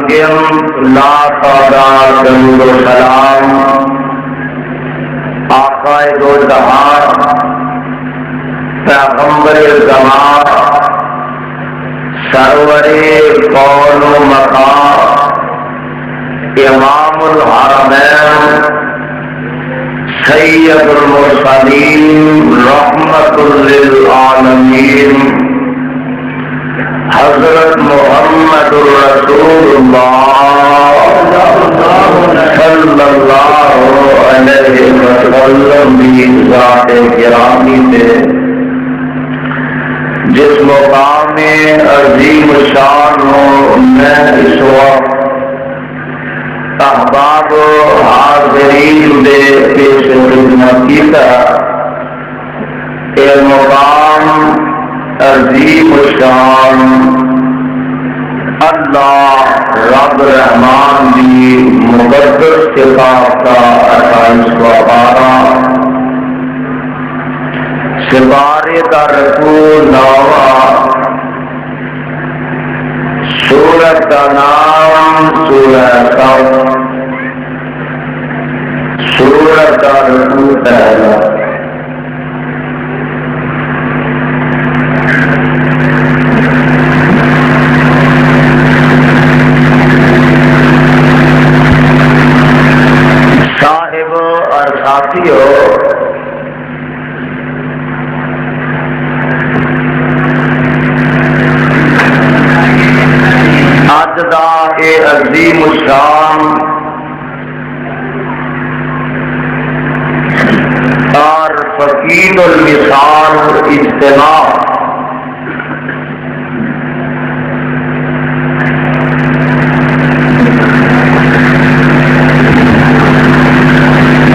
بلندگیم لا تعداد درود و سلام آقائے دو جہان پیغمبر زمان سرور کون و مقام امام الحرمین سید المرسلین رحمت للعالمین حضرت محمد رسول اللہ صلی اللہ علیہ وسلم کی ذات گرامی سے جس مقام عظیم شان ہو میں اس وقت احباب حاضرین دے پیش خدمت کیتا اے مقام عظیم شان اللہ رب رحمان دی مقدس کتاب کا 28 سپارے کا رکوع 9 سورت کا نام سورہ صف سورت کا رکوع پہلا صاحب اور ساتھیو اج دا اے عظیم الشان اور فقید المثال اجتماع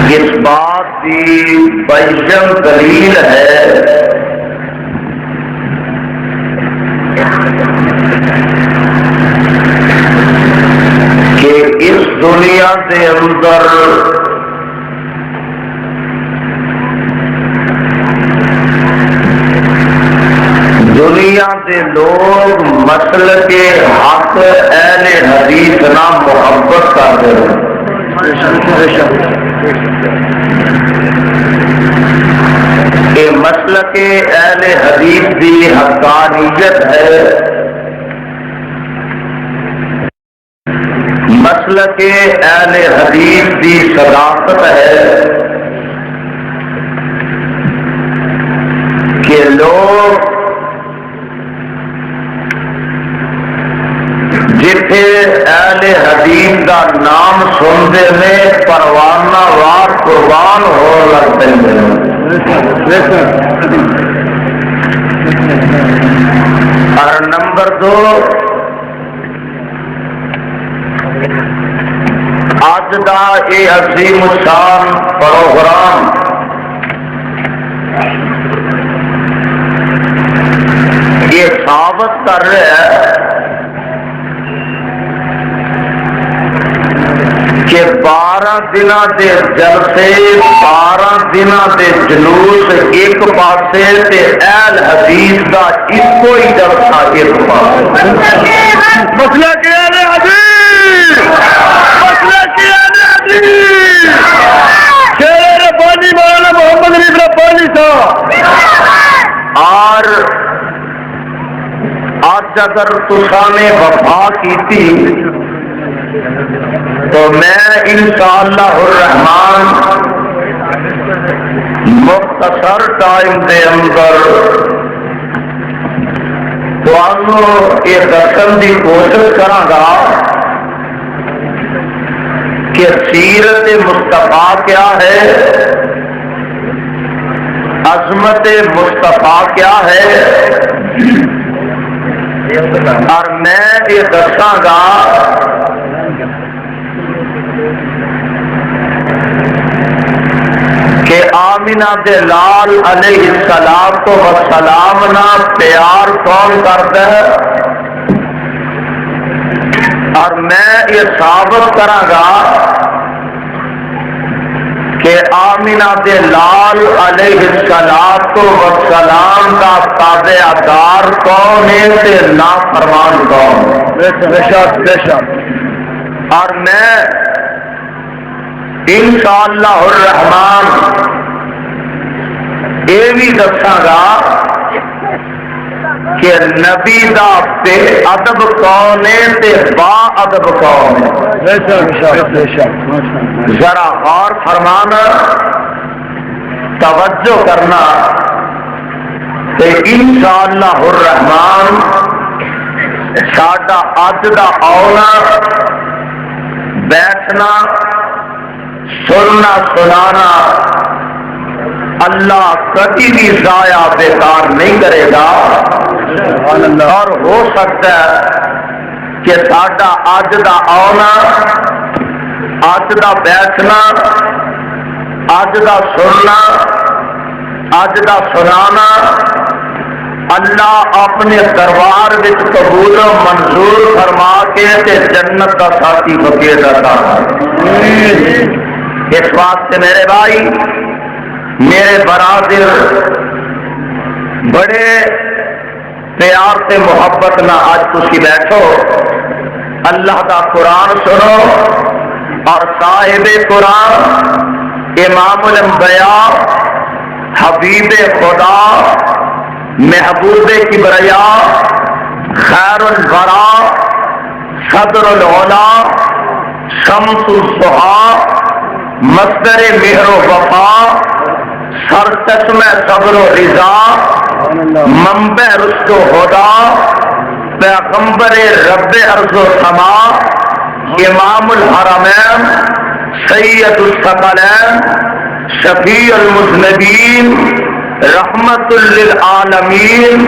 اس بات کی بیجم دلیل ہے کہ اس دنیا کے اندر دنیا کے لوگ مسلک حق اہل حدیث نہ محبت کرتے ہیں کہ مسلک اہل حدیث کی حقانیت ہے مسلک اہل حدیث کی صداقت ہے کہ لوگ جتھے اہل حدیث کا نام سنتے ہیں پروانہ وار قربان ہو لگتے ہیں اور نمبر 2 اج دا یہ عظیم شان پروگرام یہ ثابت کر رہا ہے کہ 12 دنوں کے جلسے 12 دنوں کے جلوس ایک پاسے تے اہل حدیث کا ایکو ہی جلسہ ایک پاسے مسئلہ کیا ہے حدیث مسئلہ کیا ہے حدیث شیر ربانی مولانا محمد علی ربانی صاحب اور آج اگر تساں نے وفا کی تھی تو میں انشاءاللہ الرحمن مختصر ٹائم دے اندر یہ دسن کی کوشش کراں گا کہ سیرت مصطفیٰ کیا ہے عظمت مصطفیٰ کیا ہے اور میں یہ دساں گا کہ آمینہ دے لال علیہ السلام والسلام نہ پیار کون کرتا ہے اور میں یہ ثابت کراں گا کہ آمینہ دے لال علیہ السلام کا تابعدار کون ہے تے نافرمان کون؟ بے شک اور میں انشاءاللہ الرحمن یہ بھی دساگا کہ نبی دا بے ادب کون ہے تے با ادب کون ہے. ذرا غور فرمانا، توجہ کرنا، تے انشاءاللہ الرحمن ساڈا اج دا آنا بیٹھنا سننا سنانا اللہ کبھی بھی ضائع بیکار نہیں کرے گا. اور ہو سکتا ہے کہ ساڈا اج دا آنا، اج دا بیٹھنا، اج دا سننا، اج دا سنانا اللہ اپنے دربار وچ قبول و منظور فرما کے تے جنت کا ساتھی بکیر عطا فرمائے. اس واسطے میرے بھائی، میرے برادر، بڑے پیار سے محبت نہ آج تسی بیٹھو، اللہ کا قرآن سنو اور صاحب قرآن امام الانبیاء حبیب خدا محبوب کبریا خیر الورا صدر العلا شمس الضحا مصدر مہر و وفا سرچشمہ صبر و رضا منبع رشد و ہدا پیغمبر رب ارض و سما امام الحرمین سید الثقلین شفیع المذنبین رحمت للعالمین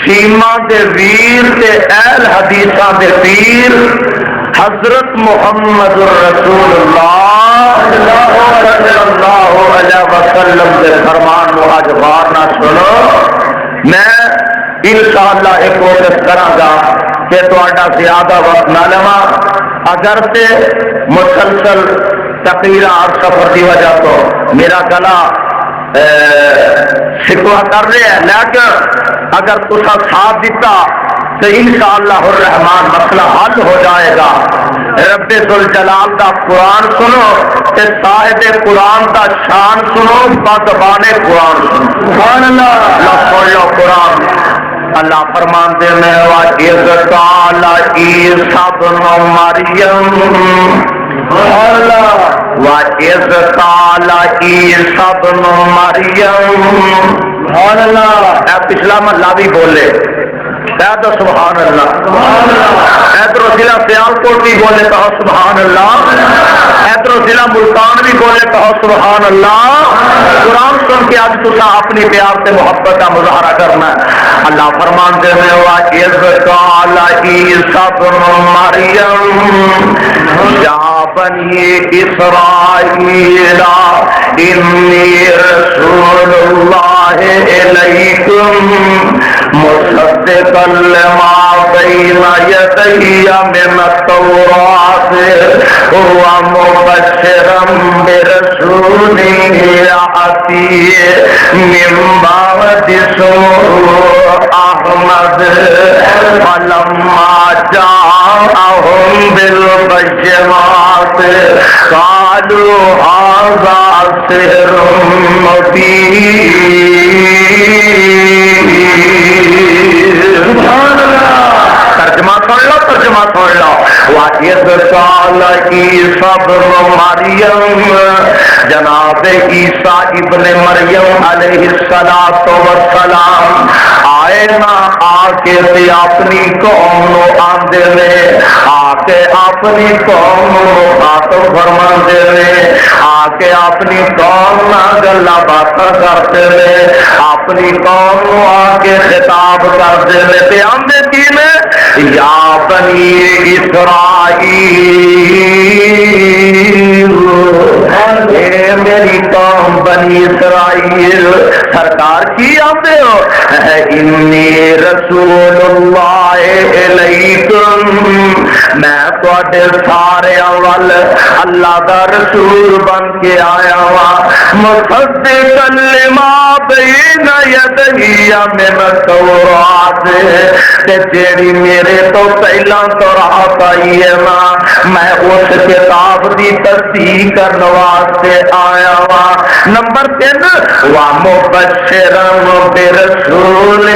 سیما دے ویر تے اہل حدیثاں دے پیر حضرت محمد رسول اللہ صلی اللہ علیہ وسلم کے فرمان کو آج بار نہ سنو. میں انشاءاللہ ایک کوشش کراں گا کہ تہاڈا زیادہ وقت نہ لواں، اگر سے مسلسل تقریراں اور سفر کی وجہ تو میرا گلا شکوہ کر رہے ہیں، لیکن اگر تسا ساتھ دیتا تو انشاءاللہ الرحمن مسئلہ حل ہو جائے گا. رب ذوالجلال دا قرآن سنو تے صاحب قرآن دا شان سنو، بادبان قرآن سنو. سبحان اللہ. اللہ سن لو قرآن. اللہ فرمان دے میں وَإِذْ قَالَ عِيسَى ابْنُ مَرْيَمَ وَإِذْ قَالَ عِيسَى ابْنُ مَرْيَمَ. سبحان اللہ. پچھلا محلہ بھی بولے تو سبحان اللہ. ادھر ضلع سیالکوٹ بھی بولے تو سبحان اللہ. ادھر ضلع ملتان بھی بولے تو سبحان اللہ. قرآن سن کے آج تسا اپنی پیار سے محبت کا مظاہرہ کرنا ہے. اللہ فرماتے ہیں وَإِذْ قَالَ عِيسَى ابْنُ مَرْيَمَ يَا بَنِي إِسْرَائِيلَ إِنِّي رَسُولُ اللَّهِ إِلَيْكُمْ مُصَدِّقًا لِمَا بَيْنَ يَدَيَّ مِنَ التَّوْرَاةِ وَمُبَشِّرًا بِرَسُولٍ يَأْتِي مِن بَعْدِ اسْمُهُ أَحْمَدُ فَلَمَّا جَاءَهُم بِالْبَيِّنَاتِ قَالُوا هَذَا سِحْرٌ مُبِينٌ. ترجمہ سن لو، ترجمہ سن لو. وَإِذْ قَالَ عِيسَى ابْنُ مَرْيَمَ جناب عیسیٰ ابن مریم علیہ السلام آئے نہ آ کے اپنی قوم نو آندے نے، آ کے اپنی قوم نو مخاطب فرماندے نے، آ کے اپنی قوم نال گلاں باتاں کرتے نے، اپنی قوم نو آ کے خطاب کرتے نے تے آندے کی نے یا بنی اسرائیل. میری قوم بنی اسرائیل سرکار کی آتے ہو انی رسول اللہ علیکم میں تواڈے سارے اول اللہ دا رسول بن کے آیا ہاں مصدقا لما بین یدی من التوراۃ تے جیڑی میرے تو پہلا تورات آئی ہے میں اس کتاب دی تصدیق کرنے واسطے آیا ہاں نمبر 3 ومبشرا برسول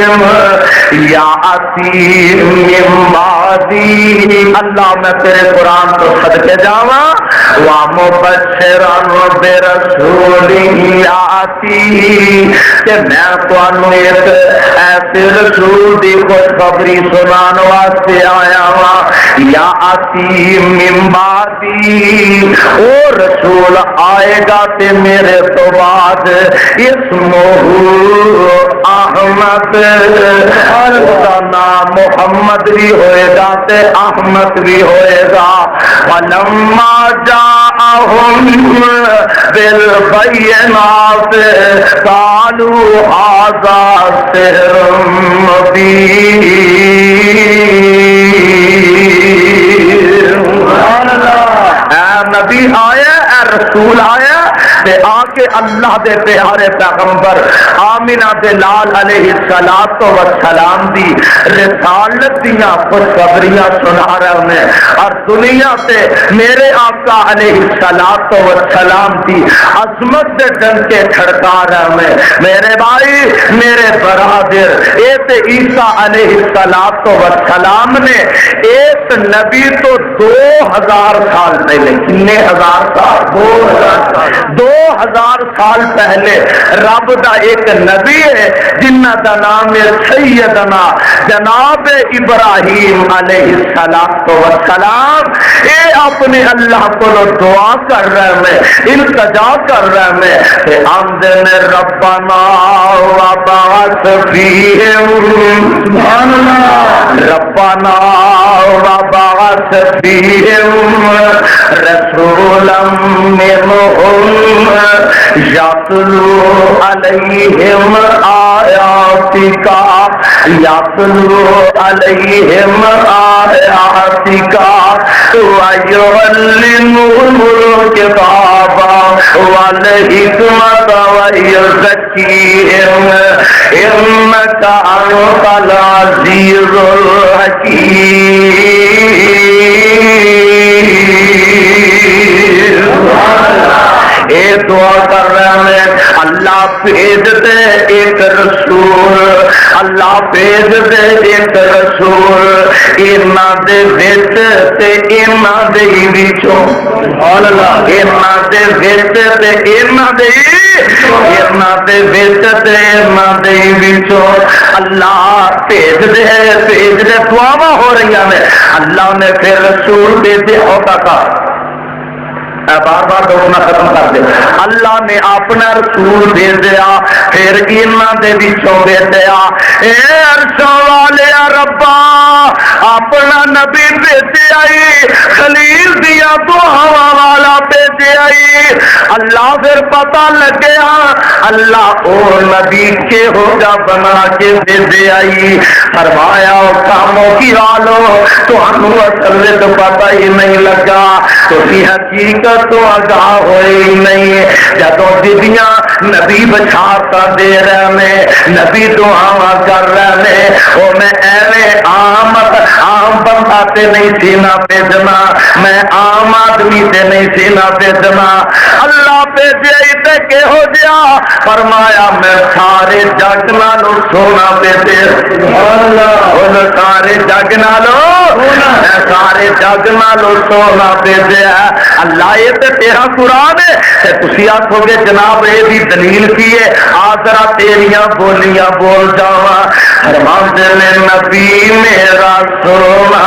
یاتی من بعدی اللہ میں تیرے قرآن تو صدقے جاواں ومبشرا برسول یاتی کہ میں تانوں ایک ایسے رسول دی خوشخبری سنان واسطے آیا ہاں یاتی من بعدی او رسول آئے گا تے میرے تو بعد اسمہ احمد اور نام محمد بھی ہوئے گا تے احمد بھی ہوئے گا ولما جاءہم بالبینات قالوا ھذا سحر مبین نبی آیا اے رسول آیا تے آ کے اللہ دے پیارے پیغمبر آمینہ دے لال علیہ السلام دی رسالت دیاں خوشخبریاں سنا رہے ہیں اور دنیا تے میرے آقا علیہ السلام دی عظمت دے ڈنکے کھڑکا رہے ہیں میرے بھائی میرے برادر اے تے عیسیٰ علیہ السلام نے ایک نبی تو 2000 سال پہلے کتنے ہزار سال 2000 سال پہلے رب دا ایک نبی ہے جنہ دا نام ہے سیدنا جناب ابراہیم علیہ السلام اے اپنے اللہ کو دعا کر رہے ہیں التجا کر رہے ہیں کہ آمدن ربنا وبعث فیہم سبحان اللہ ربنا وبعث فیہم رسولا منہم یتلو علیہم آیاتک ویعلمہم الکتاب والحکمت ویزکیہم انک انت العزیز الحکیم اے دعا کر رہے ہیں اللہ بھیج دے ایک رسول اللہ بھیج دے ایک رسول اینا دے وچ تے اینا دے وچوں سبحان اللہ اینا دے وچ تے اینا دے وچ تے اینا دے وچوں اللہ بھیج دے دعاواں ہو رہی ہیں اللہ نے پھر رسول بھیجے ہوتا کا بار بار روکنا ختم کر دے اللہ نے اپنا رسول بھیجیا پھر انہاں دے وچوں بھیجیا اے عرشاں والے ربا اپنا نبی بھیجیا خلیل دیا دعاواں والا بھیجیا اللہ پھر پتہ لگیا اللہ او نبی کے ہوگا بنا کے بھیجیا فرمایا کاموں کی والو تانوں اصل وچ پتہ ہی نہیں لگا تو حقیقت تو آگاہ ہوئی نہیں جدوں بیبیاں نبی بچھاتا دے رہے ہیں نبی دعاواں کر رہے ہیں او میں ایویں عام بندہ تے نہیں سینا بھیجنا میں عام آدمی تے نہیں سینا بھیجنا اللہ بھیجے تے کہو جیا فرمایا میں سارے جگ نالوں سونا بھیجے سبحان اللہ سارے جگ نالوں میں سارے جگ نالوں سونا بھیجیا اللہ یہ تے تیرا قرآن ہے تے تسی آکھو گے جناب اے دی دلیل کی ہے آ ذرا تیریاں بولیاں بول جاواں فرماتے نے نبی میرا سونا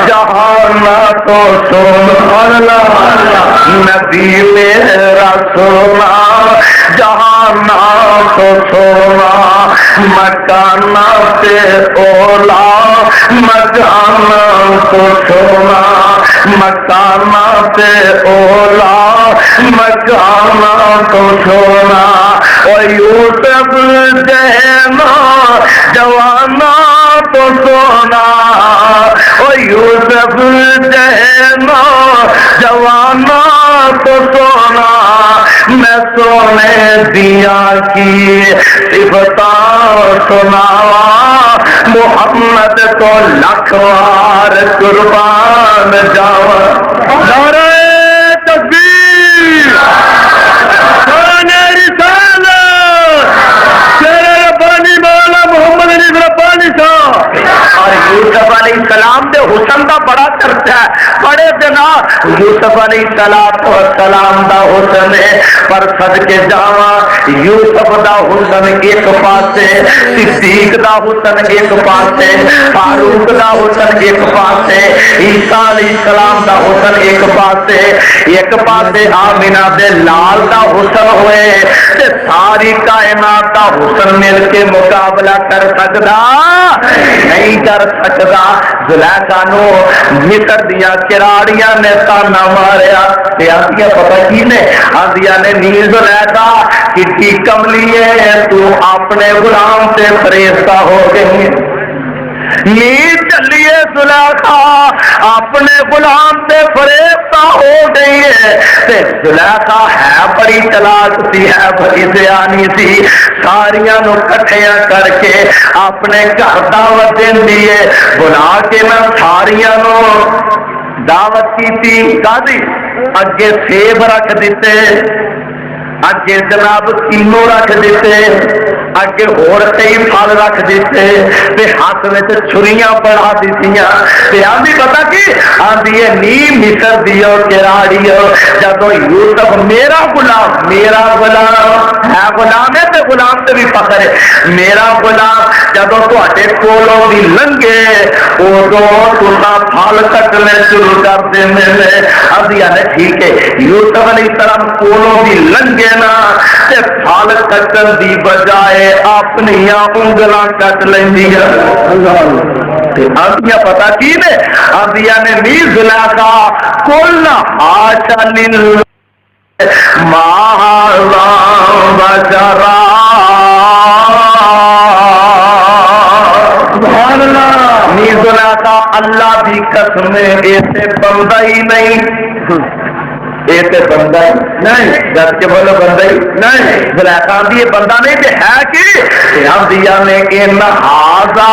جہان تو سبحان اللہ نبی میرا سونا جہان تو سونا مکان تے اولا مکان تو سونا مکان تے اولا مکانا تو سونا اور یوسف جہنا جوانا تو سونا اور یوسف جہنا جوانا تو سونا میں سونے دیا کی صفتاں سناوا محمد کو لکھوار قربان جاوا نعرہ تکبیر نعرہ رسالت تیرے ربانی مولا محمد علی ربانی صاحب اور یوسف علیہ السلام دے حسن دا بڑا چرچا ہے بڑے دنا یوسف علیہ السلام دا حسن ہے پر صدقے جاواں یوسف دا حسن ایک پاسے صدیق دا حسن ایک پاسے فاروق دا حسن ایک پاسے عیسیٰ علیہ السلام دا حسن ایک پاسے آمینہ دے لال دا حسن ہوئے تے ساری کائنات دا حسن مل کے مقابلہ کر سکدا نہیں کر سکدا زلیخا نو مصر دیا کراڑیاں نے تانا ماریا تے آندیاں پتہ کی نے آندیاں نے نیز زلیخا کتنی کملی ہے تو اپنے غلام سے فریفتہ ہو گئی نیند چلیے زلیخا اپنے غلام سے فریفتہ ہو گئی ہے زلیخا ہے بڑی چلاک سی ہے بڑی سیانی سی ساریاں نو کٹھیاں کر کے اپنے گھر دعوت دیندی ہے بلا کے میں ساریاں نو دعوت کی تھی قاضی اگے سیب رکھ دیتے اگے جناب کینو رکھ دیتے اگے اور کئی پھل رکھ دیتے تے ہاتھ وچ چھریاں پڑا دتیاں تے آندی پتہ کی آندی ہے نی مصر دیو کراڑیو جدوں یوسف میرا غلام ہے غلام ہے تے غلام تے بھی فخر ہے میرا غلام جدوں تواڈے کولوں بھی لنگے اودوں تساں پھل کٹنے شروع کر دیندے نے آندی ہے ٹھیک ہے یوسف علیہ السلام کولوں بھی لنگے نا تے پھل کٹن دی بجائے اپنی انگلاں کٹ لیندیاں تے آندیاں پتہ کی نے آندیاں نے نی زلیخا کل حاشا للہ مالا بشرا سبحان اللہ نی زلیخا اللہ دی قسم ایسے بندہ ہی نہیں ایسے بندہ نہیں جب کے بولو بندہ ہی نہیں زلیخا آندی یہ بندہ نہیں تے ہے کہ آندیاں نے ان ھذا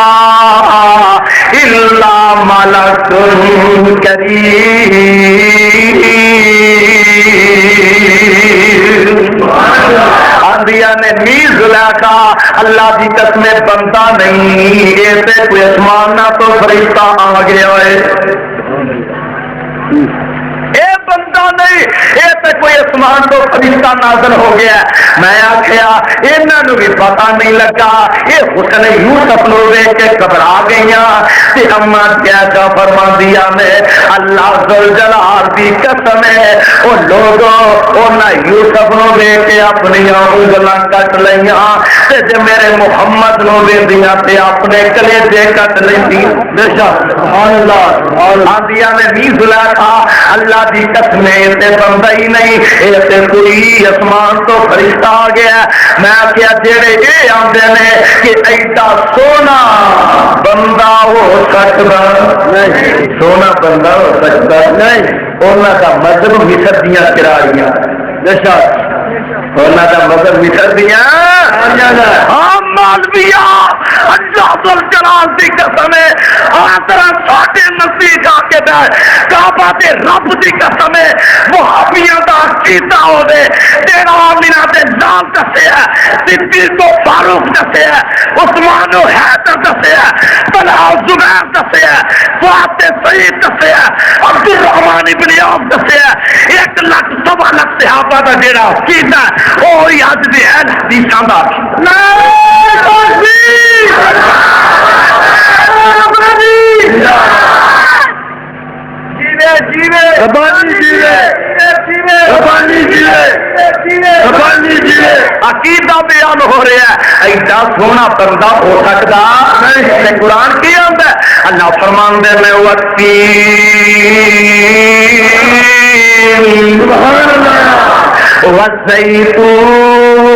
الا ملک کریم آندیاں نے نی زلیخا اللہ دی قسم بندہ نہیں ایسے کوئی اسمان نہ تو فرشتہ آ گیا ہے بندہ نہیں یہ تو کوئی اسمان تو فرشتہ نازل ہو گیا میں آخیا انہاں نو بھی پتہ نہیں لگا یہ حسن یوسف نو ویکھ کے گھبرا گئیاں تے اما کیا فرماندیاں نے اللہ ذوالجلال دی قسم ہے او لوگوں انہاں یوسف نو ویکھ کے اپنی انگلاں کٹ لیاں تے جے میرے محمد نو ویندیاں تے اپنے کلیجے کٹ لیندیاں بے شک سبحان اللہ آندیاں نے نی زلیخا اللہ دی قسم تے بندہ ہی نہیں ایسے کوئی اسمان تو فرشتہ آ گیا میں کیا جڑے یہ آندے نے کہ ایڈا سونا بندہ ہو سکتا نہیں سونا بندہ ہو سکتا نہیں انہاں دا مذہب مصر دیاں کراڑیاں بے شک انہاں دا مذہب مصر دیاں ہاں مولویا اللہ ذوالجلال دی قسم ہے آدرا ساڈے نزدیک آ کے بیٹھ کعبہ تے رب دی قسم ہے وہابیاں دا عقیدہ ہوے تیرا آمینہ دے نام دسیا صدیق و فاروق دسیا عثمان و حیدر دسیا طلحہ و زبیر دسیا فاتح سعید دسیا عبدالرحمن ابن عوف دسیا 1,00,000 صحابہ دا جیڑا عقیدہ وہی اج دی اہل حدیثاں دا عقیدہ بیان ہو رہا ہے ایڈا سونا بندہ ہو سکتا نہیں قرآن کی آتا ہے اللہ فرماندے میں وقتی سبحان اللہ والزیتون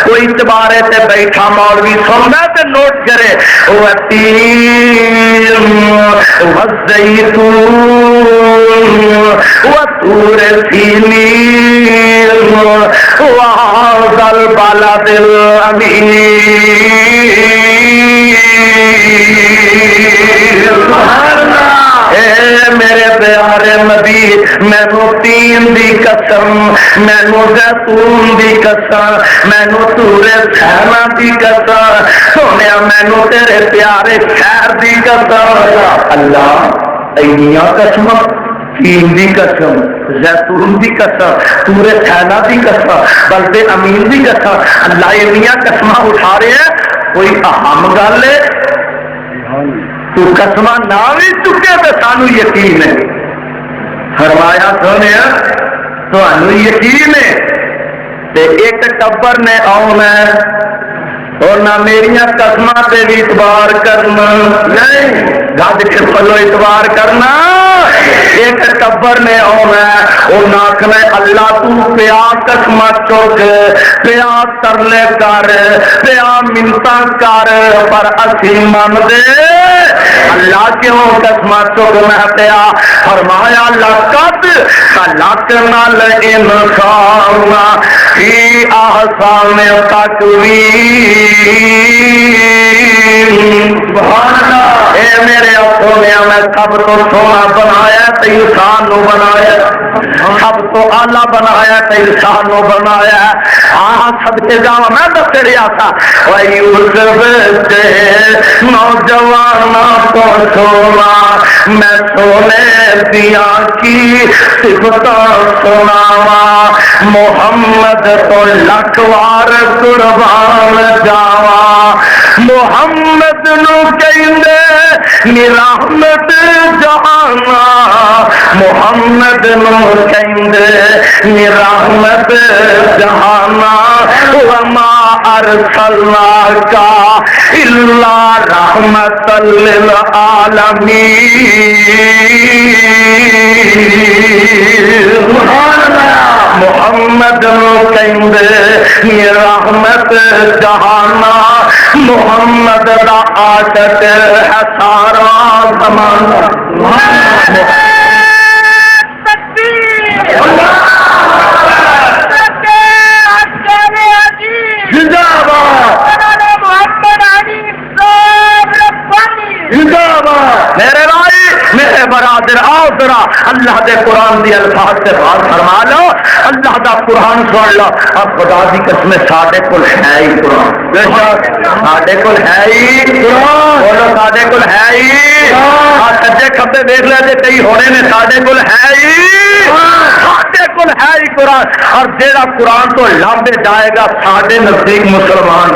کوئی چبارے تے بیٹھا مولوی سننا تے نوٹ کرے والتین والزیتون وطور سینین وهذا البلد الامین اے میرے پیارے نبی مینوں تین دی قسم مینوں زیتون دی قسم مینوں طور سینا دی قسم سونیا مینوں تیرے پیارے خیر دی قسم اللہ اینیاں قسم تین دی قسم زیتون دی قسم طور سینا دی قسم بلد امین دی قسم اللہ اینیاں قسم اٹھا رہے ہیں کوئی اہم گل ہے تو قسمہ نہ بھی چکے تو سانو یقین ہے فرمایا سونے تو یقین ہے تے ایک ٹبر نے آنا اور نہ میریاں قسمہ تے بھی اعتبار کرنا نہیں گھد کے پلو اعتبار کرنا ایک ٹبر نے آنا اور نہ آخنا اللہ تو پیا قسمہ چوک پیا ترلے کر پیا منتا کر پر اسی من دے اللہ کیوں قسمہ چوک میں پیا فرمایا لقد خلقنا الانسان فی احسن تقویم سبحان اللہ اے میرے سونیا میں سب تو سونا بنایا تے انسان نو بنایا سب تو آلہ بنایا تے انسان نو بنایا ہاں سب کے جاوا میں دس رہا تھا یوسف کے نوجوان کو سونا میں سونے دیا کی صفت سناوا محمد تو لکھوار قربان جاوا محمد نو کہندے نی رحمت جہانا محمد نو کہندے نی رحمت جہانا وما ارسلناک الا رحمت للعالمین محمد نو کہندے نی رحمت جہانا محمد دا عاشق ہے سارا زمانہ میرے بھائی میرے برادر آؤ ذرا اللہ دے قرآن دی الفاظ سے بات فرما لو اللہ دا قرآن سن لو اب خدا دی قسم ساڈے کول ہے ہی قرآن ساڈے کول ہے ہی قرآن بولو ساڈے کول ہے ہی سجے کھبے دیکھ لے جے کئی ہونے نے ساڈے کول ہے ہی ساڈے کول ہے ہی قرآن اور جیڑا قرآن تو لامبے جائے گا ساڈے نزدیک مسلمان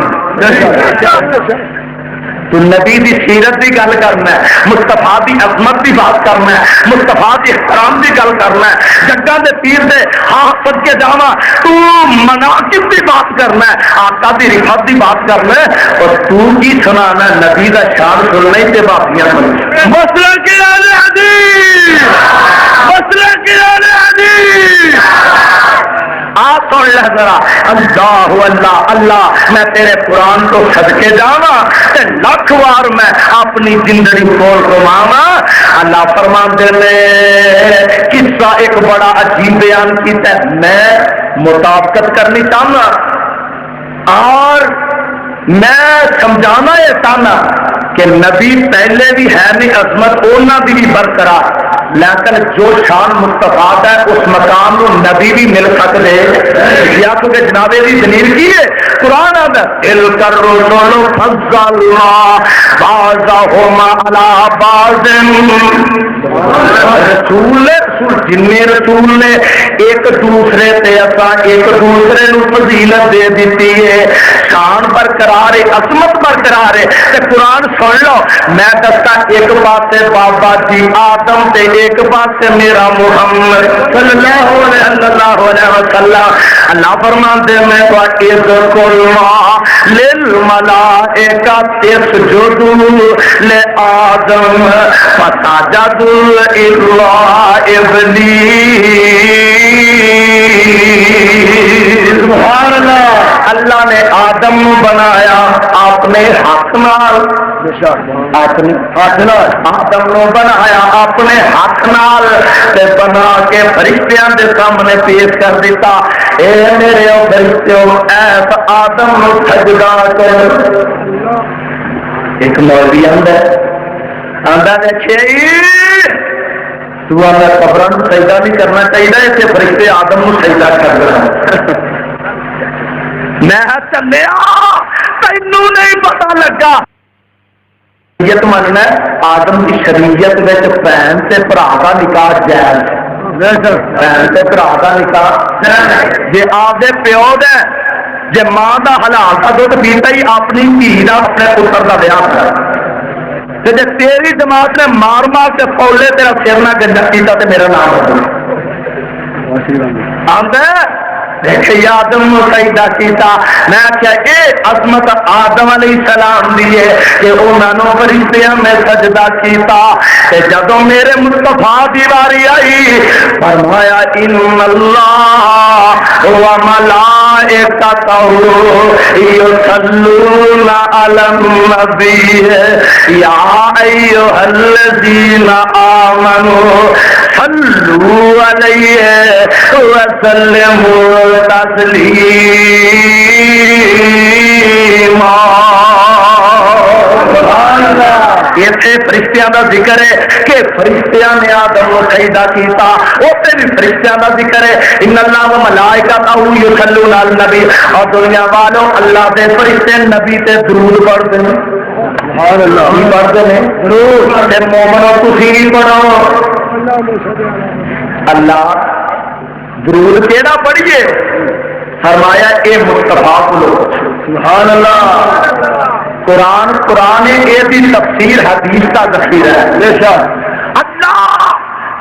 تو نبی دی سیرت دی گل کرنا ہے مصطفیٰ دی عظمت دی بات کرنا ہے مصطفیٰ دی احترام دی گل کرنا ہے جگہ دے پیر دے ہاں سد کے جاوا تو مناقب دی بات کرنا ہے آقا دی رفعت دی بات کرنا ہے اور تو کی سنانا ہے نبی دا شان سننا ہی تے باقیاں مسئلہ کی آلِ حدیث مسئلہ کی آلِ حدیث آپ سن لے ذرا اللہ اللہ اللہ میں تیرے قرآن کو صدقے جاوا تے لاکھ وار میں اپنی زندگی کھول گھماوا اللہ فرماندے نے قصہ ایک بڑا عجیب بیان کیتا ہے میں مطابقت کرنی چاہنا اور میں سمجھانا یہ چاہنا کہ نبی پہلے بھی ہے نہیں عظمت انہاں دی بھی برقرار لیکن جو شان مصطفیٰ ہے اس مقام کو نبی بھی مل سکتے یا کیونکہ جناب دی دلیل کی ہے قرآن آدھا دل کر رسول فضل بعضہم علی بعض رسول جنہیں رسول نے ایک دوسرے تے اساں ایک دوسرے نو فضیلت دے دیتی ہے شان برقرار ہے عظمت برقرار ہے تے قرآن سن لو میں دستا ایک پاسے بابا جی آدم تے ایک پاسے میرا محمد صلی اللہ علیہ وسلم اللہ فرماتے میں وَإِذْ قُلْنَا لِلْمَلَائِكَةِ اسْجُدُوا لِآدَمَ فَسَجَدُوا إِلَّا إِبْلِيسَ اللہ نے آدم بنایا اپنے ہاتھ نال، آدم نو بنایا اپنے ہاتھ نال تے بنا کے فرشتیاں دے سامنے پیش کر دیتا، اے میرے او فرشتیو ایس آدم نو سجدہ کرو۔ ایک مولوی آندا دیکھے تو اپنے قبراں نو سجدہ نہیں کرنا چاہیے، اسے فرشتے آدم نو سجدہ کر رہا۔ میں چلیا تینوں نہیں پتا لگا شریعت مننا آدم کی شریعت وچ بہن تے بھرا دا نکاح جائز، بہن تے بھرا دا نکاح جے آپ دے پیو دے جے ماں دا حلال دا دودھ پیتا ہی اپنی دھی دا اپنے پتر دا بیاہ کر، تے جے تیری جماعت نے مار مار کے پولے تیرا سر نہ گنجا کیتا تے میرا نام آندا دیکھے آدم نو سجدہ کیتا۔ میں کیا اے عظمت آدم علیہ السلام دی ہے کہ انہاں نو فرشتیاں میں سجدہ کیتا، تے جدوں میرے مصطفیٰ دی واری آئی فرمایا ان اللہ و ملائکتہ یصلون علی النبی یا ایھا الذین آمنوا صلوا علیہ وسلموا تسلیما۔ اتنے فرشتیاں دا ذکر ہے کہ فرشتیاں نے آدم کو سجدہ کیتا، اتنے بھی فرشتیاں دا ذکر ہے ان اللہ و ملائکتہ یصلون علی النبی، اور دنیا والوں اللہ دے فرشتے نبی تے درود پڑھتے ہیں۔ سبحان اللہ، پڑھتے ہیں درود، تے مومنوں تسی بھی پڑھو اللہ درود کیڑا پڑھیے؟ فرمایا اے مصطفیٰ کو سبحان اللہ، قرآن یہ تفسیر حدیث کا ذخیرہ ہے۔ اللہ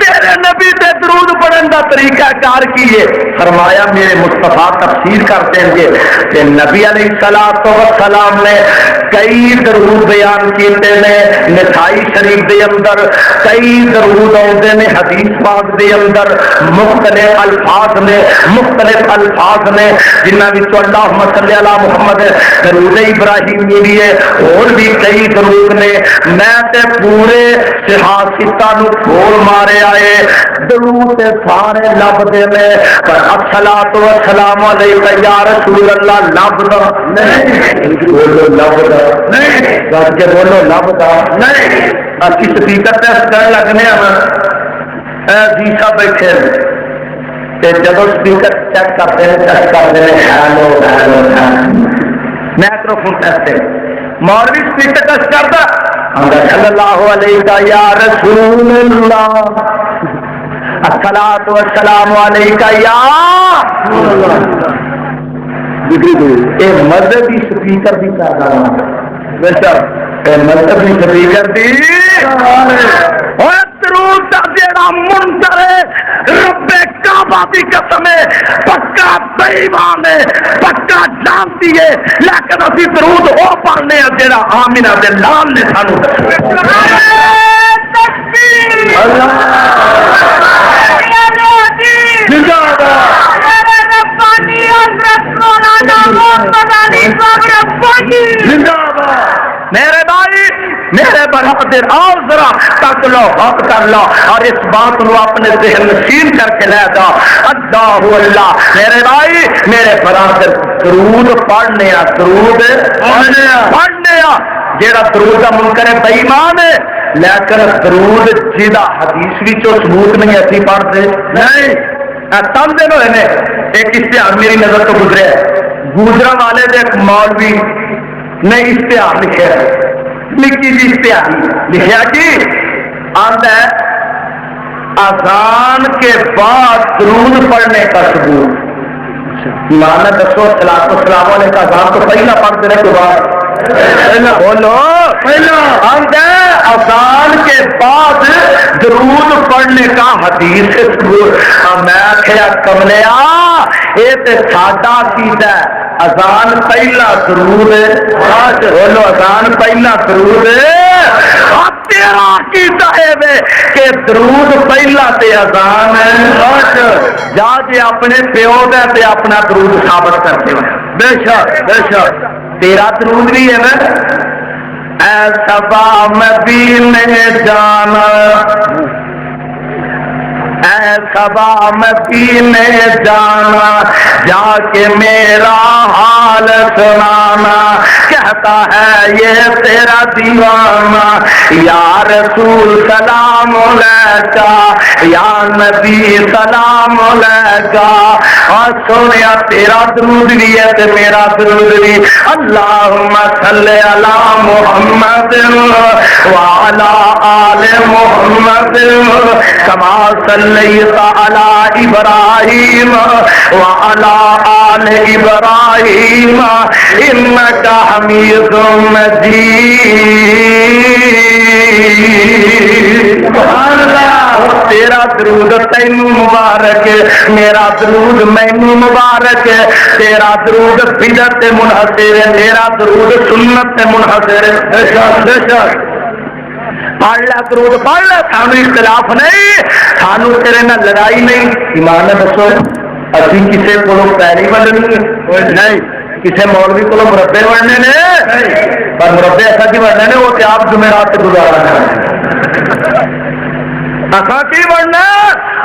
تیرے نبی تے درود پڑھن کا طریقہ کار کیے؟ فرمایا میرے مصطفیٰ تفسیر کرتے ہیں کہ نبی علیہ السلام نے کئی درود بیان کیتے نے نسائی شریف دے اندر، کئی درود آتے ہیں حدیث پاک دے اندر، مختلف الفاظ نے جنہاں وچوں اللہم صلی علی محمد درود ابراہیمی بھی ہے، اور بھی کئی درود نے۔ میں تے پورے صحافتہ نو کھول مارے آئے درود سارے لفظ میں، پر الصلاۃ والسلام علیک یا رسول اللہ لفظ نہیں، بولو لفظ نہیں، کے بولو لفظ نہیں۔ اسی سپیکر ٹیسٹ کرنے لگنے جی صاحب بیٹھے جب سپیکر چیک کرتے ہیں ہیلو ہیلو مائکروفون ٹیسٹ مولوی سپیکر ٹیسٹ کرتا صلی اللہ علیہ یا رسول اللہ الصلاۃ والسلام علیک یا یہ مذہبی سپیکر بھی مذہبی سپیکر بھی درود دا جیڑا منکر ہے رب کعبہ دی قسم ہے پکا بے ایمان ہے پکا جانتی ہے، لیکن اسی درود او پڑھنے ہیں جیڑا آمینہ دے لال نے سانو میرے بھائی میرے برادر آؤ ذرا تک لو حق کر لو اور اس بات کو اپنے ذہن نشین کر کے لے جاؤ اللہ اللہ۔ میرے بھائی میرے برادر درود پڑھنے درود پڑھنے جیڑا درود کا منکر ہے بے ایمان ہے، لیکن درود جہاں حدیث وچوں ثبوت نہیں اسی پڑھتے نہیں۔ تم دن ہوئے نے ایک اشتہار میری نظر تو گزرے گوجرا والے دے ایک مولوی نے اشتہار لکھے نکی جی اشتہار لکھا کہ آتا ہے اذان کے بعد درود پڑھنے کا ثبوت۔ مانا دسو صلاۃ والسلام علیہ کا اذان تو پہلا پڑھتے رہے کے بعد بولو پہلا آتا ہے اذان کے بعد درود پڑھنے کا حدیث سے ثبوت۔ میں کیا کملیا یہ تو ساڈا عقیدہ ہے اذان پہلا درود بولو اذان پہلا درود تیرا عقیدہ ہے کہ درود پہلا تے اذان جا جی اپنے پیو دے تے اپنا درود ثابت کرتے ہوئے بے شک تیرا درود بھی ہے نا، اے صبا مدینے جانا، اے صبا مدینے جانا، جا کے میرا حال سنانا، کہتا ہے یہ تیرا دیوانہ، یا رسول سلام علیکہ، یا نبی سلام علیکہ۔ اور سونیا تیرا درود بھی ہے تے میرا درود بھی، اللہم صلی علی محمد وعلی آل محمد کما صلیت علی ابراہیم وعلی آل ابراہیم انک حمید مجید۔ سبحان اللہ، تیرا درود تینوں مبارک، میرا درود مینوں مبارک، تیرا درود بدعت تے منحصر ہے، میرا درود سنت تے منحصر ہے۔ پڑھ لیا درود پڑھ لیا، سانو اختلاف نہیں، سانو تیرے نہ لڑائی نہیں۔ ایمان نے دسو ابھی کسی کو پیری بننی نہیں، کسی مولوی کو مربے بننے نے، پر مربے ایسا کی بننے نے وہ کہ آپ جمعرات سے گزارا کریں، ایسا کی بننا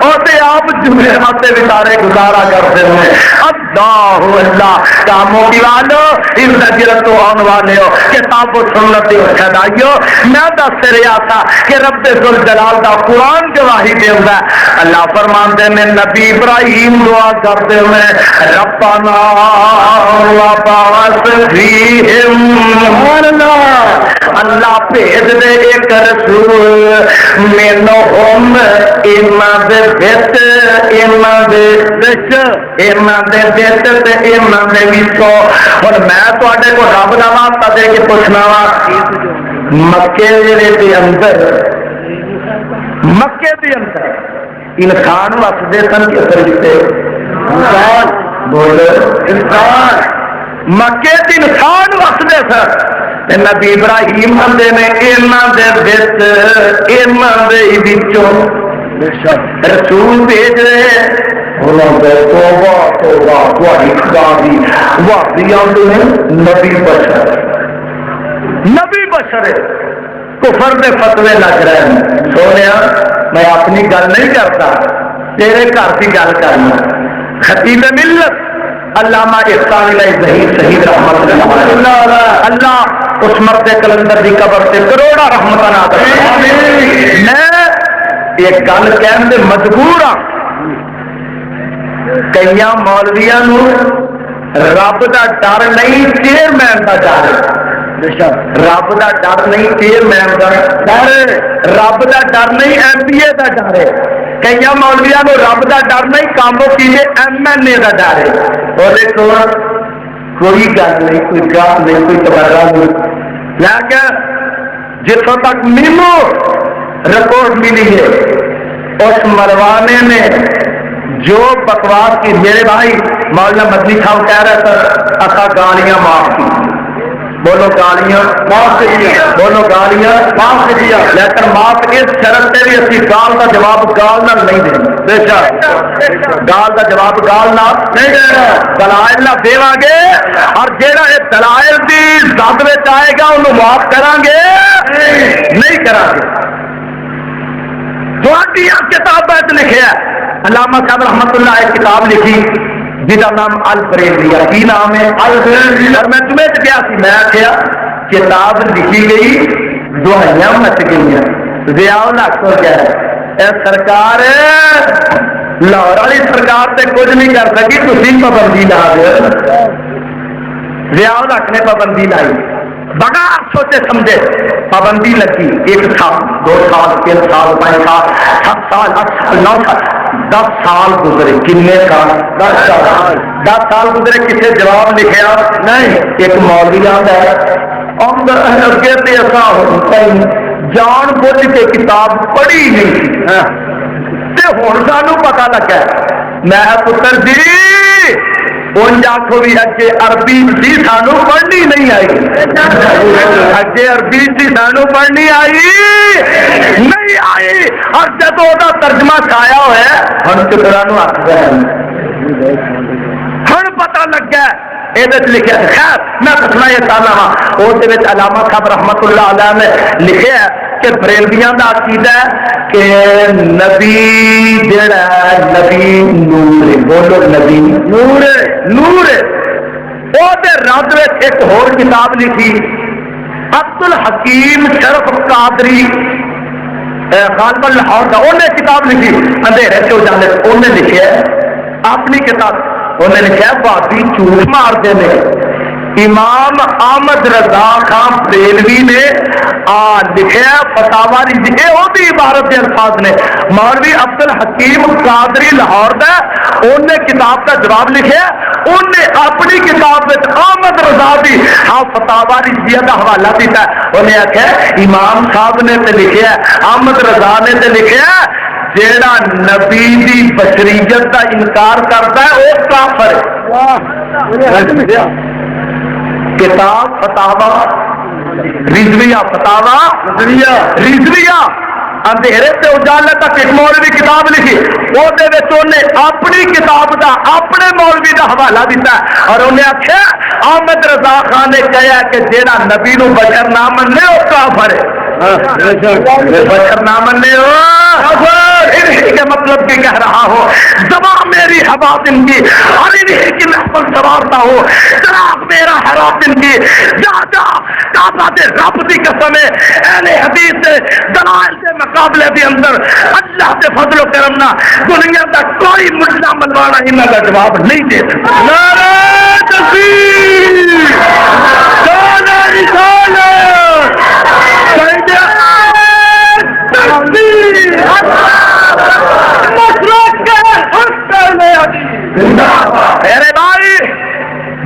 اور آپ جمعرات سے بچارے گزارا کرتے ہیں۔ اللہ اللہ کاموں کی والوں ان نجرت آنے والے ہو کتاب و سنت خدائیو، میں دس رہا تھا کہ رب ذوالجلال دا قرآن گواہی دے گا۔ اللہ فرماتے ہیں نبی ابراہیم دعا کرتے ہوئے ربنا وبعث فیہم، اللہ بھیج دے ایک رسول منہم ایمان دے بیت، ایمان دے بیت، ایمان دے بیت تے ایمان دے وچوں۔ اور میں تواڈے کو رب دا واسطہ دے کے پوچھنا وا، مکے دے اندر، مکے دے اندر انسان وسدے سن کہ فرشتے؟ انسان بولو انسان، مکے دے انسان وسدے سن۔ نبی ابراہیم آندے نے ایمان دے بیت، ایمان دے وچوں رسول بھیج رہے، توبہ توبہ تہاڈی خدا دی واقعی آندے نے نبی بشر، نبی بشر کفر دے فتوے لگ رہے ہیں۔ سونیا میں اپنی گل نہیں کرتا، تیرے گھر کی گل کرنا۔ خطیب ملت علامہ احسان علیہ ظہیر شہید رحمت اللہ، اللہ اس مرد کلندر دی قبر سے کروڑا رحمت عطا فرمائے۔ میں ایک گل کہن دے مجبور ہاں، کئی مولویاں نو رب دا ڈر نہیں چیئرمین دا ڈر، رب دا ڈر نہیں چیئرمین دا ڈر، رب دا ڈر نہیں ایم پی اے دا ڈر ہے، کئی مولویاں نو رب دا ڈر نہیں کاموں کیجیے ایم این اے دا ڈر ہے۔ اور دیکھو کوئی گل نہیں، کوئی گل نہیں، کوئی تبادلہ نہیں، لیکن جتوں تک مینو رپورٹ ملی ہے اس مروانے نے جو بکواس کی، میرے بھائی مولانا مدنی صاحب کہہ رہے تھے اصا گالیاں معاف کی، بولو گالیاں معاف کیا، بولو گالیاں معاف کیا، لیکن معاف اس شرط سے بھی اسی گال کا جواب گال نہ نہیں دیں، بے شک گال کا جواب گال نہ نہیں دینا، دلائل نہ دے گے، اور جہاں یہ دلائل کی زد میں آئے گا انہوں معاف کریں گے نہیں کریں گے۔ کتاب لکھا ہے علامہ صاحب رحمت اللہ ایک کتاب لکھی جہاں نام البریلیا، کی نام ہے البریلیا، اور میں تمہیں کیا سی، میں کیا کتاب لکھی گئی دہائیاں مچ گئی، ضیاء الحق کو کیا ہے سرکار لاہور والی سرکار سے کچھ نہیں کر سکی، تھی پابندی لا دو، ضیاء الحق نے پابندی لائی، بڑا سوچے سمجھے پابندی لگی، 1 سال 2 سال 3 سال 5 سال 7 سال 8 سال 9 سال 10 سال گزرے، کنے سال 10 سال گزرے، کسی جواب لکھیا نہیں۔ ایک مولوی آتا ہے اگے تے ایسا ہوتا ہی جان بوجھ کے کتاب پڑھی نہیں تے ہن سانوں پتا لگا، میں پتر جی ان آخو بھی اگے عربی سی سانو پڑھنی نہیں آئی، اگے عربی سی سانو پڑھنی آئی نہیں آئی، اور جب وہ ترجمہ کھایا ہوا ہے ہم چکرا ہاتھ ہن پتا لگا یہ لکھا ہے. خیر میں دسنا یہ چاہتا وا اس علامہ صاحب رحمت اللہ علیہ نے لکھا ہے کہ بریلویاں دا عقیدہ ہے کہ نبی جڑا ہے نبی نور ہے. بولو نبی نور نور وہ رد ایک اور کتاب لکھی عبد الحکیم شرف قادری غالب لاہور کا انہیں کتاب لکھی اندھیرے سے اجالے. انہیں لکھا اپنی کتاب انہیں لکھا بھابی جھوٹ مارتے ہیں. امام احمد رضا خان بریلوی نے لکھا فتاوا رضویہ وہ بھی عبارت کے الفاظ نے. مولوی عبد الحکیم قادری لاہور کا انہیں کتاب کا جواب لکھا. انہیں اپنی کتاب میں احمد رضا بھی فتاوا رضویہ کا حوالہ دیتا ہے. انہیں آخیا امام صاحب نے تو لکھا احمد رضا نے تو لکھا جیڑا نبی دی بشریت کا انکار کرتا ہے وہ کافر ہے. کتاب فتاوا رضویہ فتاوا رضویہ اندھیرے سے اجالے تک ایک مولوی کتاب لکھی. وہ اپنی کتاب کا اپنے مولوی کا حوالہ دیتا ہے اور انہیں آخیا احمد رضا خان نے کہا کہ جیڑا نبی نو بشر نہ منے وہ کافر ہے. بشر نہ منے کے مطلب کی کہہ رہا ہو زبان میری حباتن کی ہر کی محفل سوارتا ہو چراغ میرا حراتن کی جا جا کعبہ دے رب دی قسم ہے اہل حدیث سے دلائل کے مقابلے دی اندر اللہ سے فضل و کرمنا دنیا کا کوئی مجھا ملوانا انہوں کا جواب نہیں دے سکتا. نعرہ تکبیر نعرہ رسالت میرے بھائی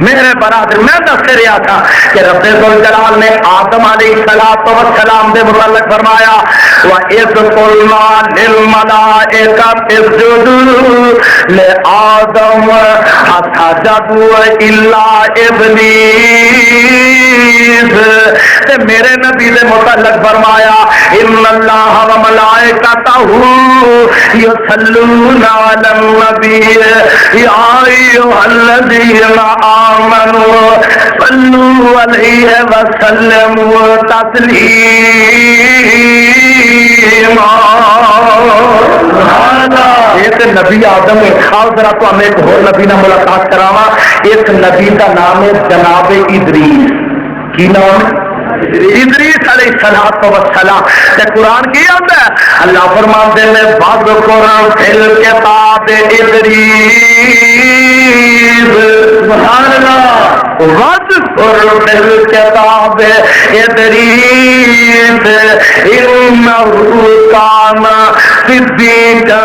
میرے برادر میں دس رہا تھا کہ رب ذوالجلال نے آدم علیہ السلام سے متعلق فرمایا وَإِذْ قُلْنَا لِلْمَلَائِكَةِ اسْجُدُوا لِآدَمَ فَسَجَدُوا إِلَّا إِبْلِيسَ. میرے نبی نے متعلق فرمایا ان اللہ و ملائکتہ یصلون علی النبی یا ایھا الذین آمنوا صلوا علیہ وسلموا تسلیما. ایک نبی آدم ہے. آؤ ذرا تو ہمیں ایک اور نبی نہ ملاقات کراوا. ایک نبی کا نام ہے جناب ادریس. کی نام ادریس علیہ السلام. قرآن کی آتا ہے اللہ فرماتے ہیں وَاذْكُرْ فِي الْكِتَابِ إِدْرِيسَ. سبحان اللہ. وَاذْكُرْ فِي الْكِتَابِ إِدْرِيسَ إِنَّهُ كَانَ صِدِّيقًا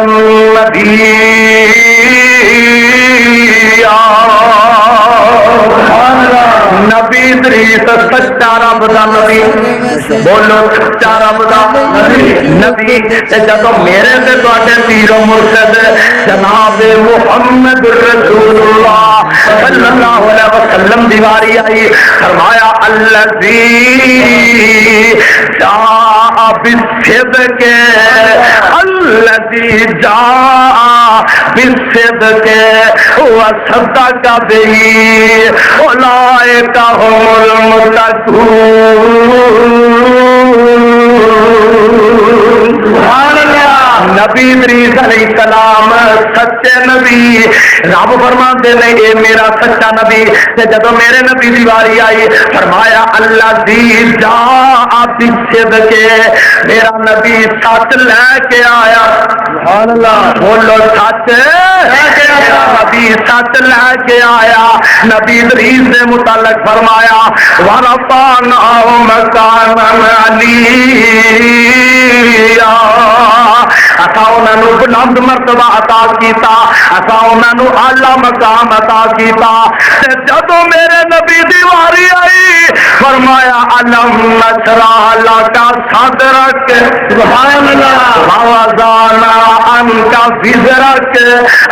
نَبِيًّا. نبی ادریس سچا رب دا نبی. بولو سچا رب دا نبی. جب میرے سے تواڈے پیر و مرشد جناب محمد رسول اللہ صلی اللہ علیہ وسلم دیواری آئی فرمایا الذی جاء بالصدق الذی جاء بالصدق وصدق به اولئک هم المتقون. سبحان اللہ. نبی ادریس علیہ السلام سچے نبی. رب فرماتے ہیں اے میرا سچا نبی. جب میرے نبی دی واری آئی فرمایا الذی جاء بالصدق میرا نبی سچ لے کے آیا. سبحان اللہ. بولو سچ لے کے آیا. نبی سچ لے کے آیا. نبی ادریس نے متعلق فرمایا وَرَفَعْنَاهُ مَكَانًا عَلِيًّا. اساں انہاں نوں بلند مرتبہ عطا کیتا. اساں انہاں نوں اعلی مقام عطا کیتا. تے جدوں میرے نبی دی واری آئی فرمایا الم نشرح لک صدرک. سبحان اللہ. ووضعنا عنک وزرک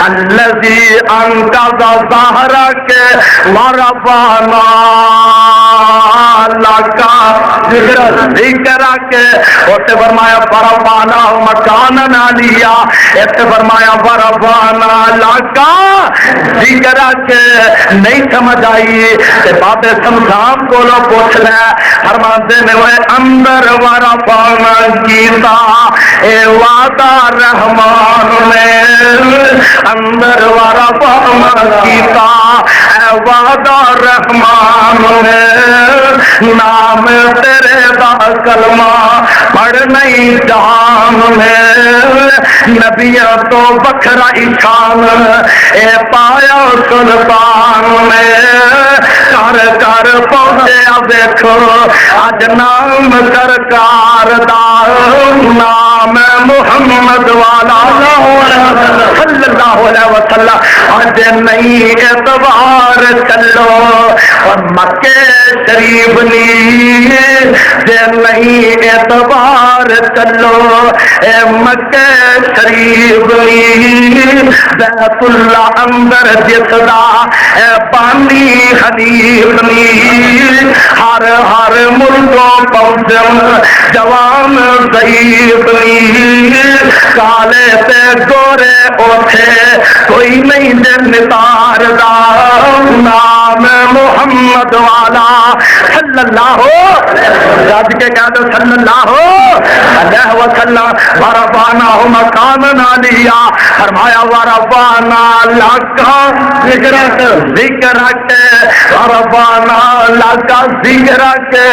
الذی انقض ظہرک ورفعنا اللہ کا ذکر کے اسے فرمایا فرفعنا مکانا علیہ اسے فرمایا فرفعنا اللہ کا ذکر کے نہیں سمجھ آئی کہ بات سمجھام کو لو پوچھ لے فرماتے میں وہ اندر ورفعنا کیتا اے وعدہ رحمان میں اندر ورفعنا کیتا اے وعدہ رحمان میں نام تیرے دا کلمہ پڑھ نہیں جہان میں نبیوں تو بکھرا شان اے پایا سلطان میں کر کر پہنچے دیکھو اج نام سرکار دا نام محمد والا صلی اللہ علیہ وسلم اج نہیں اعتبار چلو اور مکے شریف جے نہیں اعتبار چلو اے مکے شریف بیت اللہ اندر جسدا اے پانی حنیف ہر ہر ملکوں پہنچن جوان ضعیف کالے تے گورے اوتھے کوئی نہیں نثار دا نام محمد والا صلی اللہ رج کے کہہ دو صلی اللہ علیہ وسلم ورفعنا مکانا علیہ فرمایا ورفعنا لکا ذکر کے ورفعنا لکا ذکر کے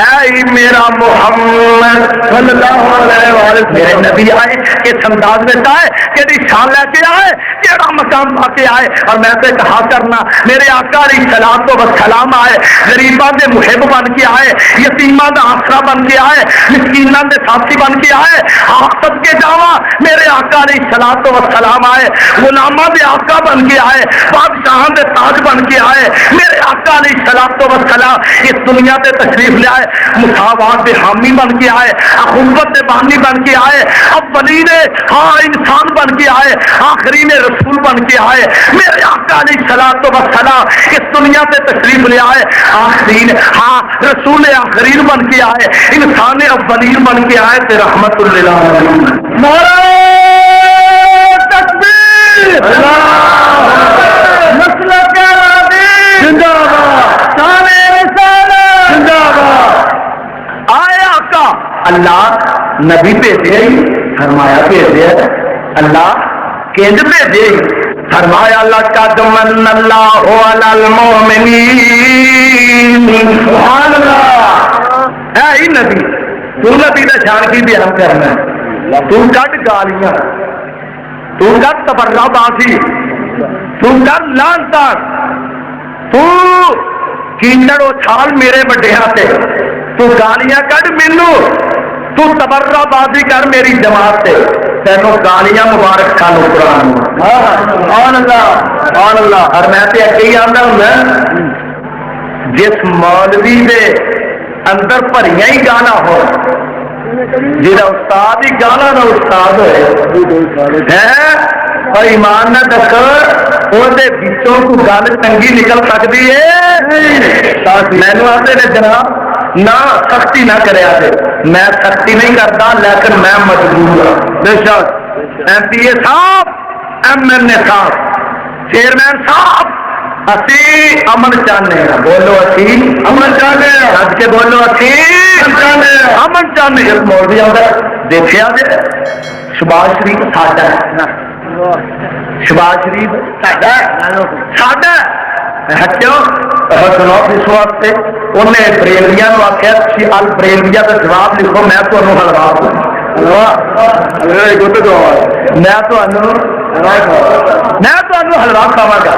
اے میرا محمد صلی اللہ علیہ وسلم میرے نبی آئے اس انداز میں آئے کہ شان لے کے آئے کیڑا مقام پا کے آئے اور میں سے کہا کرنا میرے آقا علیہ الصلوۃ والسلام آئے غریباں دے محب بن کے آئے یتیماں دا آسرا بن کے آئے مسکیناں دے ساتھی بن کے آئے آفت کے جاواں میرے آقا علیہ الصلوۃ والسلام آئے غلاماں دے آقا بن کے آئے بادشاہاں دے تاج بن کے آئے میرے آقا علیہ الصلوۃ والسلام اس دنیا تے تشریف لے آئے مساوات دے حامی بن کے آئے اخوت دے بانی بن کے آئے اولین ہاں انسان بن کے آئے آخرین رسول بن کے آئے میرے آقا علیہ الصلوۃ والسلام اس دنیا تے تشریف لے آئے آخرین ہاں رسول آخرین بن کے آئے انسان اولین بن کے آئے تے رحمت للعالمین نعرہ تکبیر نسل کے نبی زندہ باد شان رسالت زندہ باد آئے آقا اللہ نبی بھیجے فرمایا بھیجے اللہ کینج بھیجے فرمایا لقد من اللہ علی المؤمنین سبحان اللہ اے نبی تو نبی دا شان کی بیان کرنا ہے تو کٹ گالیاں تو کٹ تبرہ بازی تو کٹ لانتا تو کیچڑ اچھال میرے بڑھیاں سے تو گالیاں کٹ مینو تو تبرہ بازی کر میری جماعت سے تینوں گالیاں مبارک کھانو قرآن سبحان اللہ اور میں تے اگے ہی آندا ہوں جس مولوی دے اندر بھریاں ہی گانا ہو جہاں استاد ہی گانا نہ استاد ہوئے اور ایمان نہ دس وہ کو گل چنگی نکل سکتی ہے مینو آتے نے جناب نہ سختی نہ کریا جے میں سختی نہیں کرتا لیکن میں مجبور ہوں بے شک ایم پی اے صاحب ایم این اے صاحب چیئرمین صاحب اسی امن چاہتے ہیں بولو اسی امن چاہتے ہیں رج کے بولو اسی امن چاہتے ہیں مولوی آتا دیکھا جائے شباز شریف ساڈا شباز شریف ساڈا ہٹو سنو اس واسطے انہیں بریلویا آخیا ال بریلویا کا جواب لکھو میں تمہیں ہلوا میں ہلوا کھاوا گا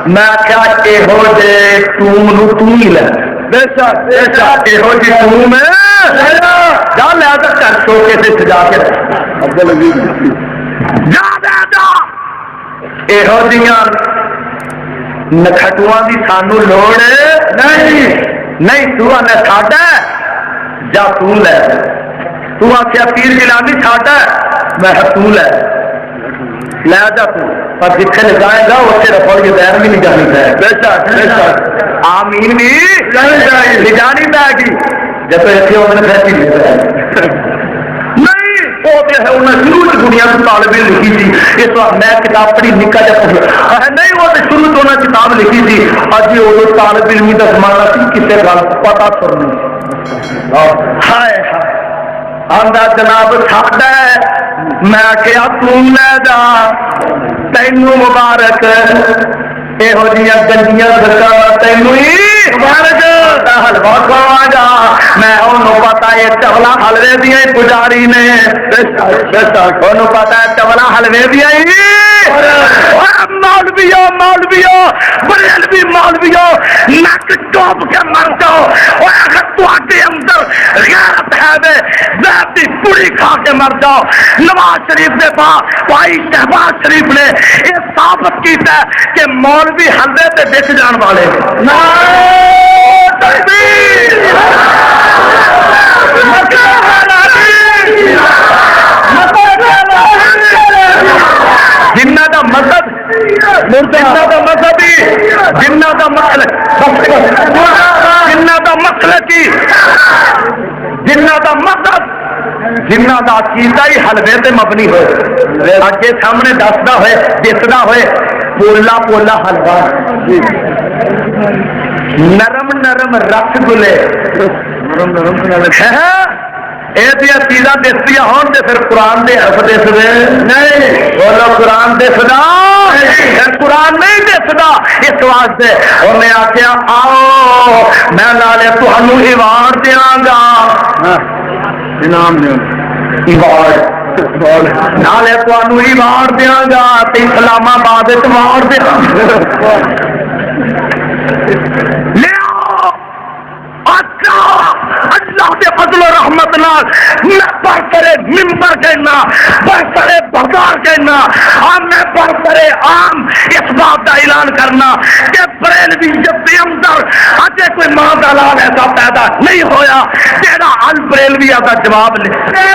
میں آخیا یہو جے ٹوم ہی لے یہو جی ٹوم جا لیا تو گھر شوکے سے سجا کے یہو جہاں نکھٹواں کی سانو لوڑ نہیں تو آنا ساڈا جا تو لے تو آخیا پیر جیلانی ساڈا میں تو لے جا تو پر جتنے لے جائے گا اسے رفڑ کے دائر بھی نہیں جانی پائے آمین بھی لے جانی پائے گی جب ایسے انہوں نے فیصلے لے جائے نہیں وہ جو ہے انہیں شروع سے دنیا کی طالب علم لکھی تھی اس وقت میں کتاب پڑھی نکا جب پڑھی نہیں وہ تو شروع سے انہیں کتاب لکھی تھی اج وہ طالب علمی کا زمانہ تھی کسے گل پتا سننی ہائے ہائے آندا جناب ساڈا میں کیا تم لے جا تینوں مبارک یہو جہاں گندیاں سرکار تینوں ہی مبارک حلوا کھوا جا میں انہوں پتا یہ چولا حلوے دیا پجاری نے انہوں پتا ہے چولا حلوے دیا مولویو مولویو بریلوی مولویو نک ٹوپ کے مر جاؤ اگر تواڈے اندر غیرت ہے دے ذات دی پوری کھا کے مر جاؤ نواز شریف دے بھائی شہباز شریف نے یہ ثابت کیتا ہے کہ مولوی حلوے تے بک جان والے جنہ دا مذہب جنہ دا مذہبی جنہ دا مسلکی جنہ دا مذہب جنہ دا عقیدہ ہی حلوے تے مبنی ہوئے اگے سامنے دسدا ہوئے دسدا ہوئے پولا پولا حلوا نرم نرم رس گلے یہ چیزاں دسدیاں ہون تے پھر قرآن دے حرف دسدے نہیں بولو قرآن دسدا قرآن نہیں دسدا اس واسطے انہیں آخیا آؤ میں نالے تہانوں ایوارڈ دیاں گا انعام ایوارڈ نالے تہانوں ایوارڈ دیاں گا تے اسلام آباد ایوارڈ دیاں اللہ کے فضل و رحمت نال میں بڑھ کرے ممبر کہنا بڑھ کرے بازار کہنا میں بڑھ کرے عام اس بات کا اعلان کرنا کہ بریلویت کے اندر اجے کوئی ماں کا لال ایسا پیدا نہیں ہویا تیرا ال بریلوی کا جواب لے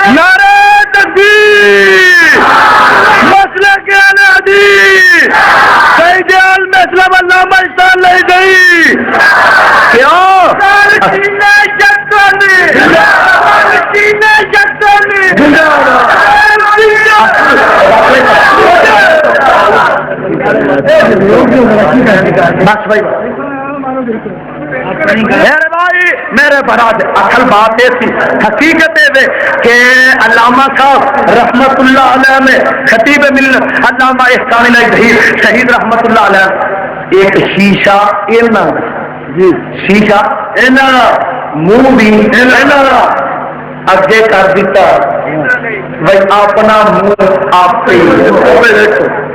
نعرہ تکبیر مسئلہ کیا نادی سید المسلم علامہ اشتان لے گئی کیا میرے بھائی میرے براد اصل بات یہ تھی حقیقت ہے کہ علامہ صاحب رحمت اللہ علیہ میں خطیب ملت علامہ احسان الہی شہید رحمت اللہ علیہ ایک شیشہ شیشہ منہ بھی اگے کر دیتا بھائی اپنا منہ آپ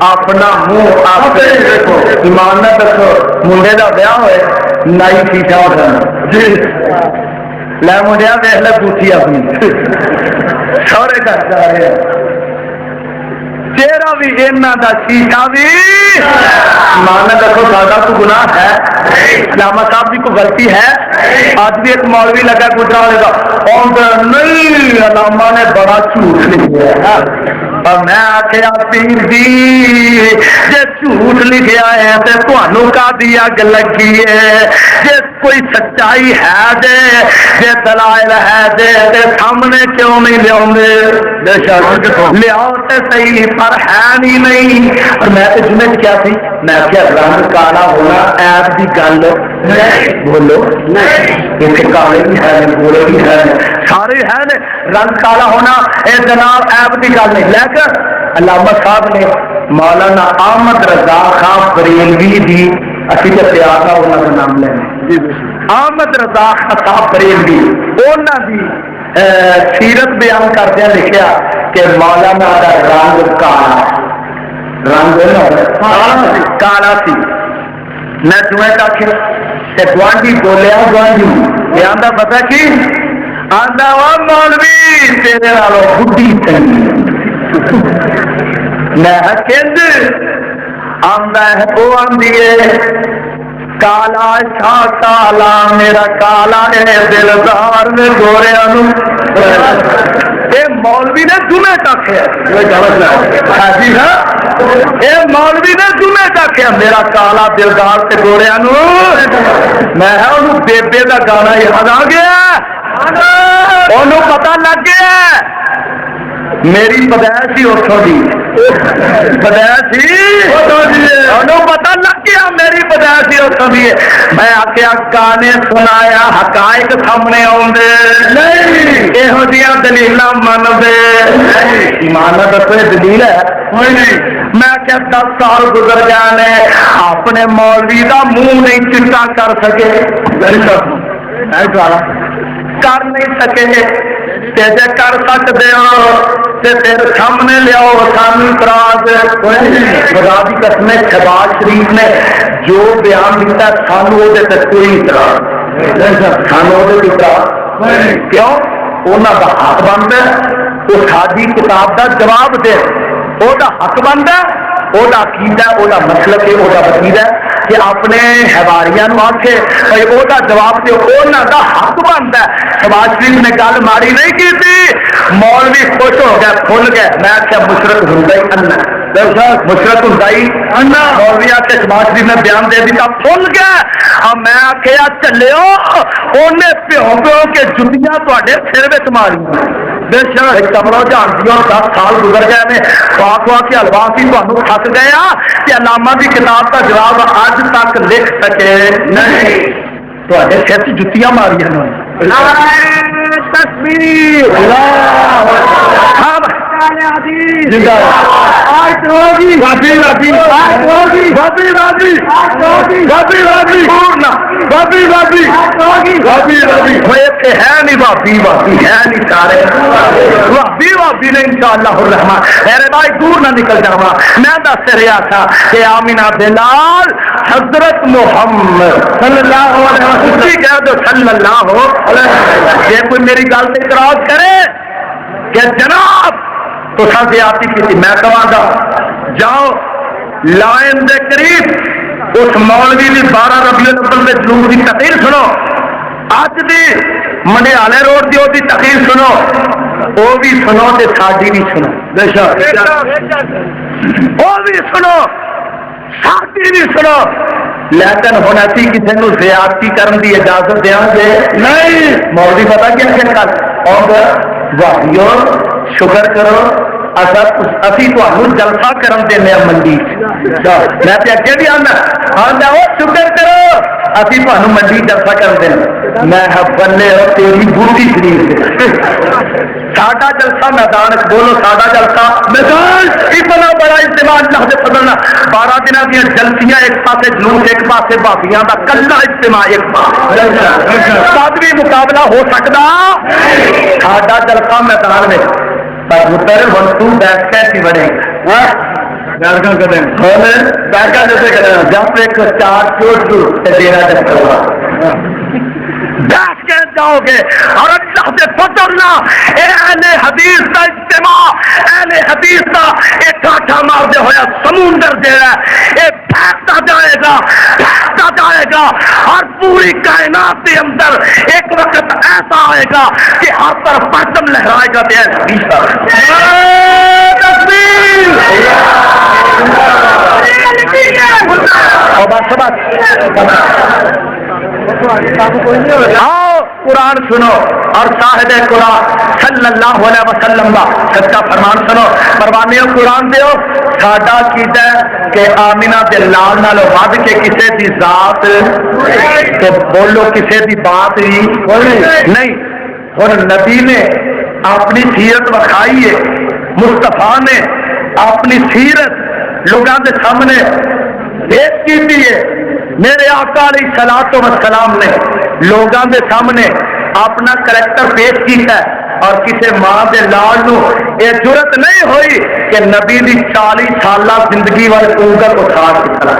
اپنا منہ آپ ایمان نہ رکھو منڈے کا بیاہ ہوئے نائی شیشہ اٹھانا لے منڈیا دیکھ لے پوچھی اپنی سورے گھر جا رہے ہیں تیرا بھی اینا دا شیشہ بھی مانا دیکھو سادہ تو گناہ ہے علامہ صاحب بھی کوئی غلطی ہے آج بھی ایک مولوی لگا گجرا والے کا اور نہیں علامہ نے بڑا جھوٹ لکھا ہے اور میں آخیا پیر جی جی جھوٹ لکھیا ہے تو تمہوں کا دیا لگی ہے جی کوئی سچائی ہے دے جی دلائل ہے دے سامنے کیوں نہیں لیاؤ تے صحیح پر ہے نہیں اور میں تو جمعے کیا تھی میں کیا رنگ کالا ہونا ایپ کی گل بولو اتنے کالے بھی ہے گولے بھی ہے سارے ہیں رنگ کالا ہونا اے جناب ایپ کی گل نہیں لے کر علامہ صاحب نے مولانا احمد رضا خان بریلوی دی اسی تے پیار کا انہاں دا نام لینا احمد رضا خان بریلوی انہاں دی سیرت بیان کردیا لکھیا کہ مولانا دا رنگ کالا سی میں جمعے تک گوانڈی بولیا گوانڈی یہ آندا پتہ کی آندا وا مولوی تیرے نالوں بڈھی چنگی میں کنج آندا ہے وہ آندی ہے کالا شاہ کالا میرا کالا ہے دلدار میں گوریا نو مولوی نے جمعے تک ہے جی ہاں اے مولوی نے جمعے تک میرا کالا دلدار تے گوڑیا نو میں انہوں بیبے دا گانا یاد آ گیا انہوں پتہ لگ گیا میری پیدائش ہی اتوں کی پیدائش ہی انہوں پتہ لگ گیا میری پیدائش ہی اتوں کی میں آخیا گانے سنایا حقائق سامنے آدھے نہیں یہو جہاں دلیل منگے ایمان دسو دلیل ہے کوئی نہیں میں کیا 10 سال گزر گئے نے اپنے مولوی کا منہ نہیں چٹا کر سکے کر نہیں سکے جے کر سکتے ہو پھر سامنے لیاؤ سانو اعتراض خدا کی قسم شہباز شریف نے جو بیان دیتا سانو وہ کوئی اعتراض سانو وہ اعتراض کیوں انہوں کا حق بنتا ہے وہ ساری کتاب کا جواب دے وہ حق بنتا ہے وہ عقیدہ وہ مسلک ہے وہ وکیل ہے کہ اپنے حواریاں آکھے بھائی وہ جواب دے انہوں کا حق بنتا ہے شہباز شریف نے گل ماری نہیں کی تھی مولوی خوش ہو گیا کھل گئے میں آخیا مشرق ہوں مشرق ہوں مولوی آخر شہباز شریف نے بیان دے دیتا کھل گیا میں آخیا چلو انہیں پیو پیو کے جتیاں تے سر میں ماری کمروں جانتی 10 سال گزر گئے نے خواہ کے الفاظ ہی تمہیں تھک گئے کہ علامہ کی کتاب کا جواب اج تک لکھ سکے نہیں تے سر جتیاں ماریاں تکبیر ہے نہیں بابی بابی ہے نہیں سارے بابی بابی نے انشاءاللہ الرحمن میرے بھائی دور نہ نکل جاؤں میں دس رہا تھا کہ آمینہ بلال حضرت محمد صلی اللہ علیہ وسلم کہہ دو صلی اللہ علیہ وسلم یہ کوئی میری گل سے اعتراض کرے کہ جناب تو زیادتی کی میں کہاں گا جاؤ لائن دے قریب اس مولوی بھی 12 ربیع الاول کے جلوس کی تقریر سنو اج دی منڈیالے روڈ کی وہ تقریر سنو وہ بھی سنو تے ساڈی بھی سنو وہ بھی سنو ساڈی بھی سنو لیکن ہوں اسی کسی کو زیادتی کرنے کی اجازت دیا گے نہیں مولوی پتا کیا کل اور واہیو شکر کرو اسی جلسہ کرن دینے منڈی میں اگے بھی آنا وہ شکر کرو اسی تمہیں منڈی جلسہ کر دینا میں بلے تیری بوٹی شریف ساڈا جلسہ میدان بولو ساڈا جلسہ میدان اتنا بڑا اجتماع اللہ کے فضل 12 دنوں کی جلسیاں ایک پاسے جلوس ایک پاسے بابیاں کا کلا اجتماع ایک پاسے بھی مقابلہ ہو سکتا ساڈا جلسہ میدان میں پتر ہوں تو بیٹھ کے کی بڑے جب ایک 4 چوٹ دینا چکر بیٹھ کے جاؤ گے اور اللہ سے پترنا اہل حدیث کا اجتماع اہل حدیث کا ایک کاٹھا مارتے ہوا سمندر جہاں یہ پھینکتا جائے گا اور پوری کائنات کے اندر ایک وقت ایسا آئے گا کہ ہر طرف پرچم لہرائے گا اہل حدیث کا آؤ قرآن سنو اور صاحب قرآن صلی اللہ علیہ وسلم کا سچا فرمان سنو پروانیوں قرآن دیو ساڈا کیتا ہے کہ آمینہ دے لال نالو ود کے کسی دی ذات تو بولو کسی دی بات ہی نہیں اور نبی نے اپنی سیرت بخائی ہے مصطفیٰ نے اپنی سیرت لوگوں کے سامنے پیش کی ہے میرے آقا علیہ الصلوۃ والسلام نے لوگوں کے سامنے اپنا کریکٹر پیش کیتا ہے اور کسی ماں کے لال نو یہ ضرورت نہیں ہوئی کہ نبی دی 40 سالہ زندگی والے انگل اٹھا کے کھڑا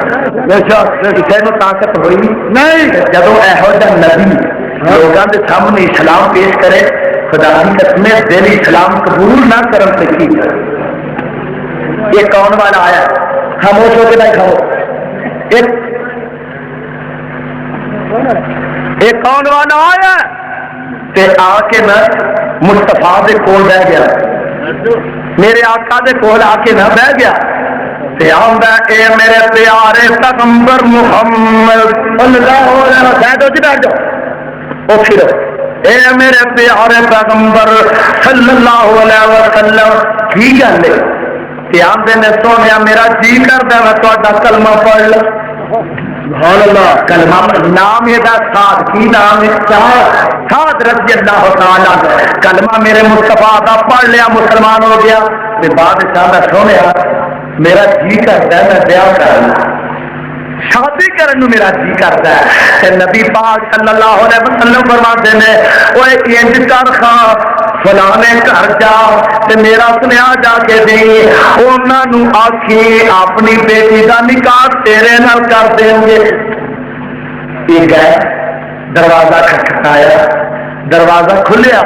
کسی نو طاقت ہوئی نہیں جب یہو جہ نبی لوگوں کے سامنے اسلام پیش کرے خدا کی قسم دل اسلام قبول نہ کرن سے کی یہ کون والا آیا خاموش ہو کے نہیں کھاؤ ایک کون والا آیا تے آ کے نہ مصطفیٰ دے کول بہ گیا میرے آقا دے کول آ کے نہ بہ گیا تے آندا اے میرے پیارے پیغمبر محمد اللہ علیہ وسلم بیٹھ جاؤ او پھر اے میرے پیارے پیغمبر صلی اللہ علیہ وسلم کی گل ہے تے آندے نے سونیا میرا جی کردا میں تہاڈا کلمہ پڑھ لوں سبحان اللہ کلمہ نام یہ سعد کی نام ہے سعد رضی اللہ تعالی کلمہ میرے مصطفیٰ دا پڑھ لیا مسلمان ہو گیا تے بادشاہ دا سونیا میرا جی کرتا ہے میں بیاہ کر لوں شادی کرنے میرا جی کرتا ہے تے نبی پاک صلی اللہ علیہ وسلم فرماتے ہیں اوے انج کر خواہ فلانے گھر جا تے میرا سنیا جا کے دیں انہاں نو آکھی اپنی بیٹی دا نکاح تیرے نال کر دیں گے یہ گئے دروازہ کھٹکھٹایا دروازہ کھلیا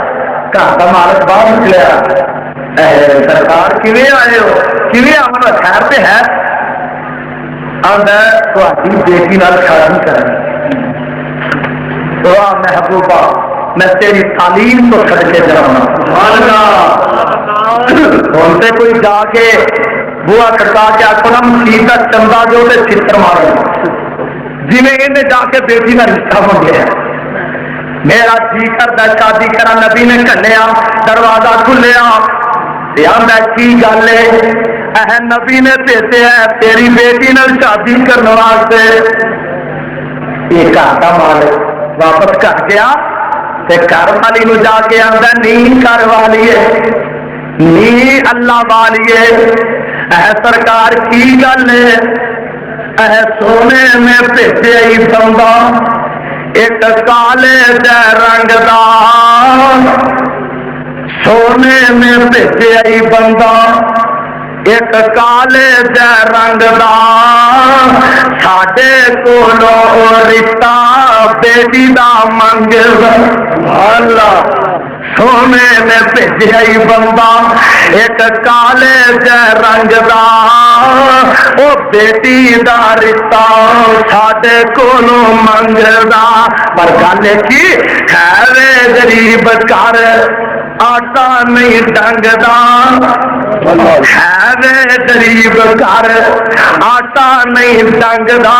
گھر دا مالک باہر نکلیا سرکار کیویں آئے ہو کیویں آمنا خیر تے ہے آندا تہاڈی بیٹی نال شادی کرنی دعا محبوبہ میں تیری تعلیم تو چھڑ کے جاؤں ہوں تے کوئی جا کے بوا کٹا کے آخو نا مسیح چندہ جو تے چتر مارو جی میں انہیں جا کے بیٹی کا رشتہ منگیا میرا جی کرتا شادی کرا نبی نے کھلیا دروازہ کھلیا آندا کی گل ہے نبی نے بھیجا ہے تیری بیٹی نال شادی کرنے واسطے یہ گھر کا مالک واپس کر گیا تے گھر والی نو جا کے آندا نہیں گھر والی ہے نہیں اللہ والی ہے سرکار کی گل ہے سونے میں بھیجے ہی بندہ ایک کالے دے رنگ دا سونے میں بھیجے ہی بندہ ایک کالے دے رنگ دا ساڈے کولو رشتہ بیٹی دا منگدا اللہ سونے میں بھیجیا ہی بندہ ایک کالے دے رنگ دا او بیٹی دا رشتہ ساڈے کولو منگدا پر گل کی خیر غریب گھر آٹا نہیں ڈنگدا ہے غریب گھر آٹا نہیں ڈنگدا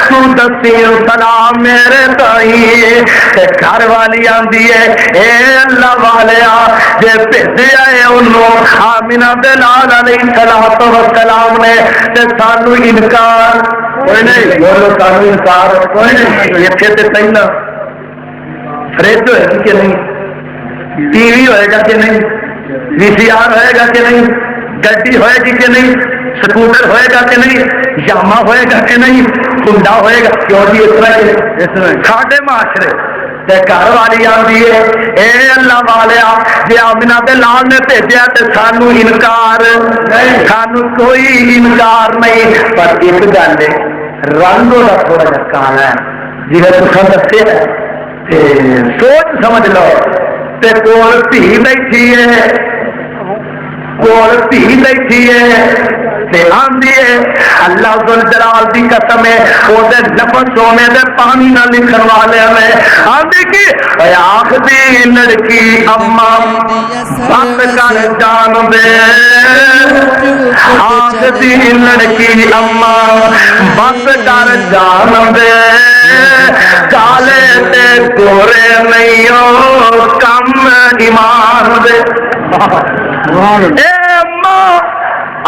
تو دسی سلام میرے تائی تے گھر والی آندی ہے اے اللہ والیا جے بھیجیا ہے انہوں آمینہ دے لال علیہ الصلوۃ والسلام نے تے سانو انکار کوئی نہیں بولو سانو انکار کوئی نہیں ایتھے تے پہلا فریج ہوئے گی کہ نہیں ٹی وی ہوئے گا کہ نہیں وی سی آر ہوئے گا کہ نہیں گڈی ہوئے گی کہ نہیں سکوٹر ہوئے گا کہ نہیں یاما ہوئے گا کہ نہیں کنڈا ہوئے گا کیوں جی اس طرح ساڈے معاشرے تے گھر والی آندی ہے اے اللہ والیا جے آمنہ دے لال نے بھیجیا تے سانو انکار نہیں سانو کوئی انکار نہیں پر ایک گل ہے رنگ دا تھوڑا جہا کالا ہے جی تساں دسیا تے سوچ سمجھ لو تے کول دھی بیٹھی ہے کول دھی بیٹھی ہے تے آندی ہے اللہ ذل جلال دی قسم ہے او دے لفظ سونے دے پانی نہ لکھن والے میں آندی کی اے آخری لڑکی اماں بس کر جان دے آخری لڑکی اماں بس کر جان دے کالے تے گورے نہیں ہو کم ایمان دے اے اماں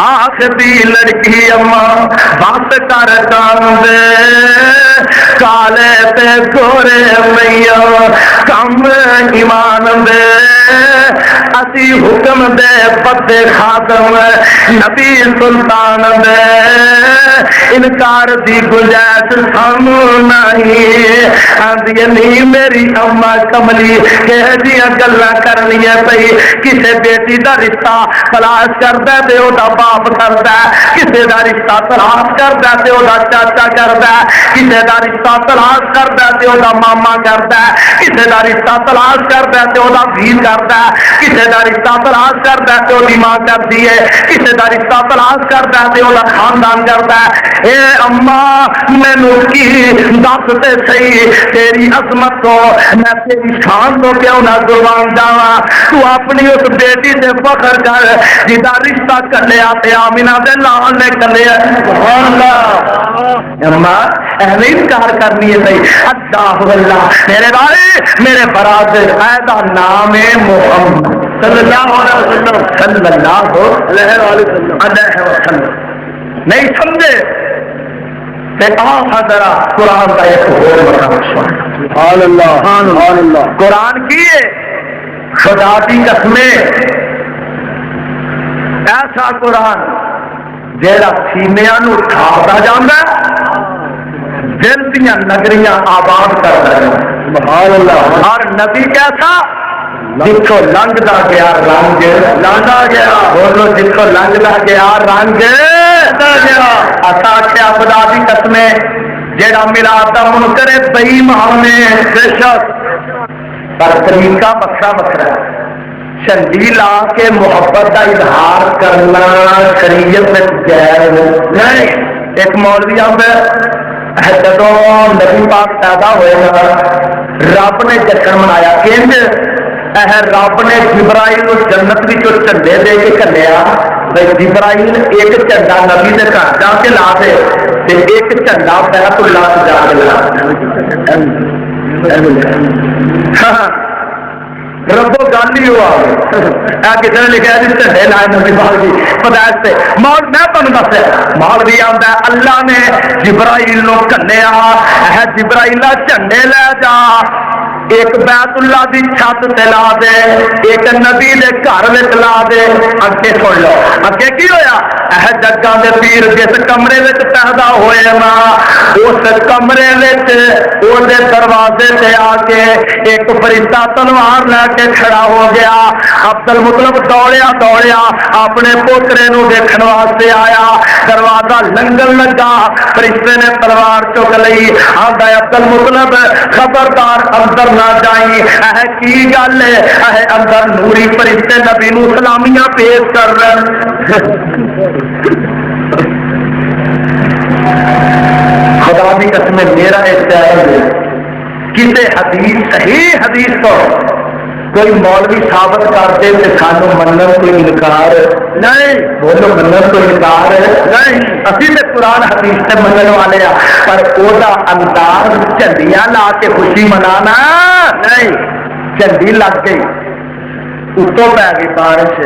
آخری لڑکی اماں بس کر جان دے کالے تے گورے نہیں کم ایمان دے اسی حکم دے پتے خاتم نبی سلطان دے انکار دی گنجائش سانو نہیں آندی نہیں میری اما کملی کہ جیاں گلاں کرنی ہے پئی کسے بیٹی دا رشتہ تلاش کردا تے او دا باپ کردا کسے دا رشتہ تلاش کردا تے او دا چاچا کردا کسی کا رشتہ تلاش کرتا ہے تو وہ ماما کرتا ہے، کسی کا رشتہ تلاش کرتا ہے تو وہ بھیڑ کرتا ہے، کسی کا رشتہ تلاش کرتا ہے تو وہ ماں کرتی ہے، کسی کا رشتہ تلاش کرتا ہے تو وہ خاندان کرتا ہے۔ اے اما مینو کی دس تے صحیح تیری عظمت کو میں تیری شان تو کیوں نہ قربان جاواں، تو اپنی اس بیٹی سے فخر کر جدا رشتہ کلیا تے آمینہ دے لال نے کلیا۔ سبحان اللہ۔ اما ایویں انکار کرنی ہے صحیح اللہ اللہ میرے بھائی میرے براد ایسا نام ہے محمد صلی اللہ علیہ وسلم صلی اللہ علیہ وسلم نہیں سمجھے کہ آپ ذرا قرآن کا ایک اور مقام سبحان اللہ سبحان اللہ قرآن کی خدا کی قسمیں ایسا قرآن جیڑا سینیاں نو ٹھارتا جاندا دل دیاں نگریاں آباد کرتا ہے سبحان اللہ۔ اور نبی کیسا جتوں لنگدا گیا رنگ لاندا گیا، بولو جتوں لنگدا گیا رنگ گیا۔ اتا آخیا خدا دی قسمیں جیڑا میلاد دا منکر ہے بے ایمان ہے بے شک، پر طریقہ بکھرا بکھرا ہے۔ چنڈی لا کے محبت کا اظہار کرنا شریعت میں جائز نہیں۔ ایک مولوی جدو نبی پاک پیدا ہوئے رب نے جشن منایا کہ رب نے جبرائیل جنت جھنڈے دے کے کلیا بھائی جبرائیل ایک جھنڈا نبی کے گھر جا کے لا دے ایک جھنڈا بیت اللہ سے جا کے لا ربو گل ہی ہوا کسی نے لکھا جی جھنڈے لائے نبی پاک کی پیدائش سے مول میں تمہیں دسیا مولوی آتا ہے اللہ نے جبرائیل نو کلیا جبرائیل جھنڈے لے جا ایک بیت اللہ دی چھت تے لا دے ایک نبی دے گھر وچ لا دے اگے سن لو اگے کی ہویا جگاں دے پیر جس کمرے وچ پیدا ہوئے نا اس کمرے وچ او دے دروازے تے آ کے ایک فرشتہ تلوار لے کے کھڑا ہو گیا عبد المطلب دوڑیا اپنے پوترے نو دیکھن واسطے آیا دروازہ لنگن لگا فرشتے نے تلوار چک لئی آندا عبد المطلب خبردار اندر نہ جائیں کی گل ہے اندر نوری فرشتے نبی نو سلامیاں پیش کر رہے خدا کی قسم میرا اختیار ہے کسی حدیث صحیح حدیث کو کوئی مولوی ثابت کر دے تو سانو منن کوئی انکار نہیں بولو منن کوئی انکار نہیں اسی تے قرآن حدیث سے منن والے ہیں پر وہ انداز جھنڈیاں لا کے خوشی منانا نہیں جھنڈی لگ گئی اتوں پی گئی بارش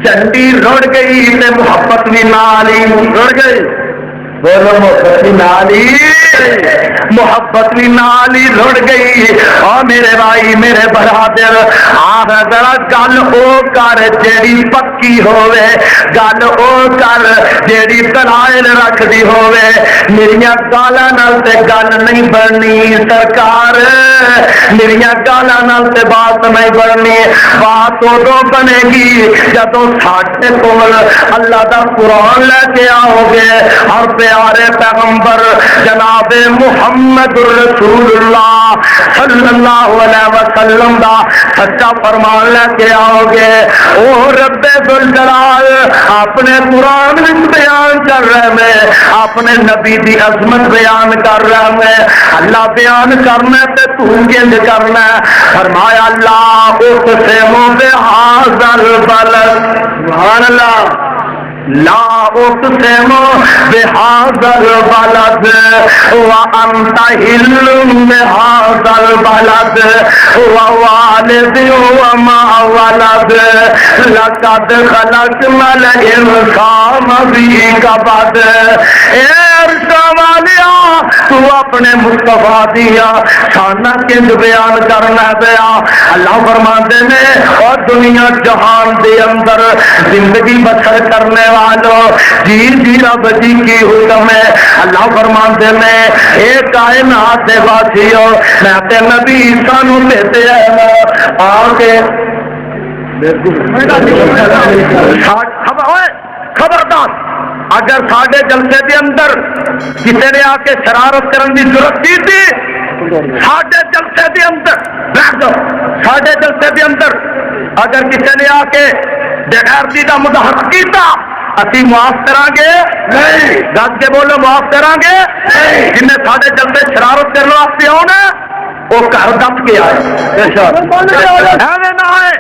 جھنڈی رڑ گئی تے محبت بھی نال ہی رڑ گئی بولو محبت بھی نال ہی محبت بھی نال ہی رڑ گئی اور میرے بھائی میرے برادر آہ ذرا گل او کر جیڑی پکی ہوے گل او کر جیڑی دلائل رکھ دی ہوے میریاں گالاں نال تے گل نہیں بننی سرکار میریاں گالاں نال تے بات نہیں بننی بات ادو بنے گی جدوں ساڈے کول اللہ دا قرآن لے کے آؤ گے اور پیارے پیغمبر جناب محمد رسول اللہ صلی اللہ علیہ وسلم دا سچا فرمان لے کے آؤ گے او رب ذوالجلال اپنے قرآن میں بیان کر رہے میں اپنے نبی دی عظمت بیان کر رہے میں اللہ بیان کرنا تے تو گند کرنا فرمایا اللہ اقسم بہذا البلد سبحان اللہ لا اقسم بهذا البلد وانت حل بهذا البلد ووالد وما ولد لقد خلقنا الانسان في كبد تو اپنے مصطفیٰ دیا شانہ کنج بیان کرنا پیا اللہ فرماتے ہیں اور دنیا جہان دے اندر زندگی بسر کرنے والوں جی رب جی کی حکم ہے اللہ فرماتے ہیں اے کائنات دے واسیو میں تے نبی سانو دیتے ہیں آگے خبردار اگر ساڈے جلسے دے اندر کسی نے آ کے شرارت کرنے کی ضرورت کی تھی، ساڈے جلسے دے اندر ساڈے جلسے دے اندر اگر کسی نے آ کے بغیرتی کا مظاہرہ کیتا، اسی معاف کریں گے نہیں؟ دس کے بولو معاف کریں گے نہیں؟ جن نے ساڈے جلسے شرارت کرنے واسطے آنا وہ گھر دس کے آئے نہ آئے۔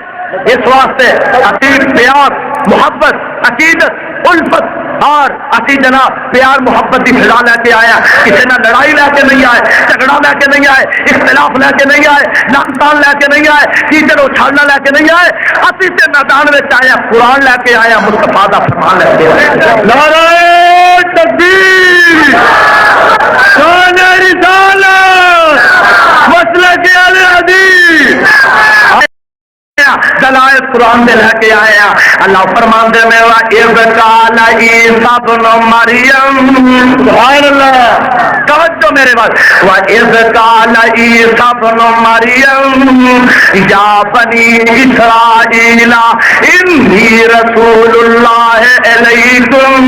اس واسطے اسی پیار محبت عقیدت الفت اور اسی جناب پیار محبت کی فضا لے کے آیا، کسی نہ لڑائی لے کے نہیں آئے، جھگڑا لے کے نہیں آئے، اختلاف لے کے نہیں آئے، نقصان لے کے نہیں آئے، کیچڑ اچھالنا لے کے نہیں آئے، اسی سے میدان میں آیا قرآن لے کے آیا، مصطفیٰ دا فرمان لے کے آیا۔ نعرہ تکبیر، شان رسالت، مسلک اہل حدیث، دلائل قرآن دے لے کے آیا۔ اللہ فرمان دے میں وَإِذْ قَالَ عِيسَى ابْنُ مَرْيَمَ، سبحان اللہ، توجہ میرے بات، وَإِذْ قَالَ عِيسَى ابْنُ مَرْيَمَ يَا بَنِي إِسْرَائِيلَ إِنِّي رَسُولُ اللَّهِ إِلَيْكُمْ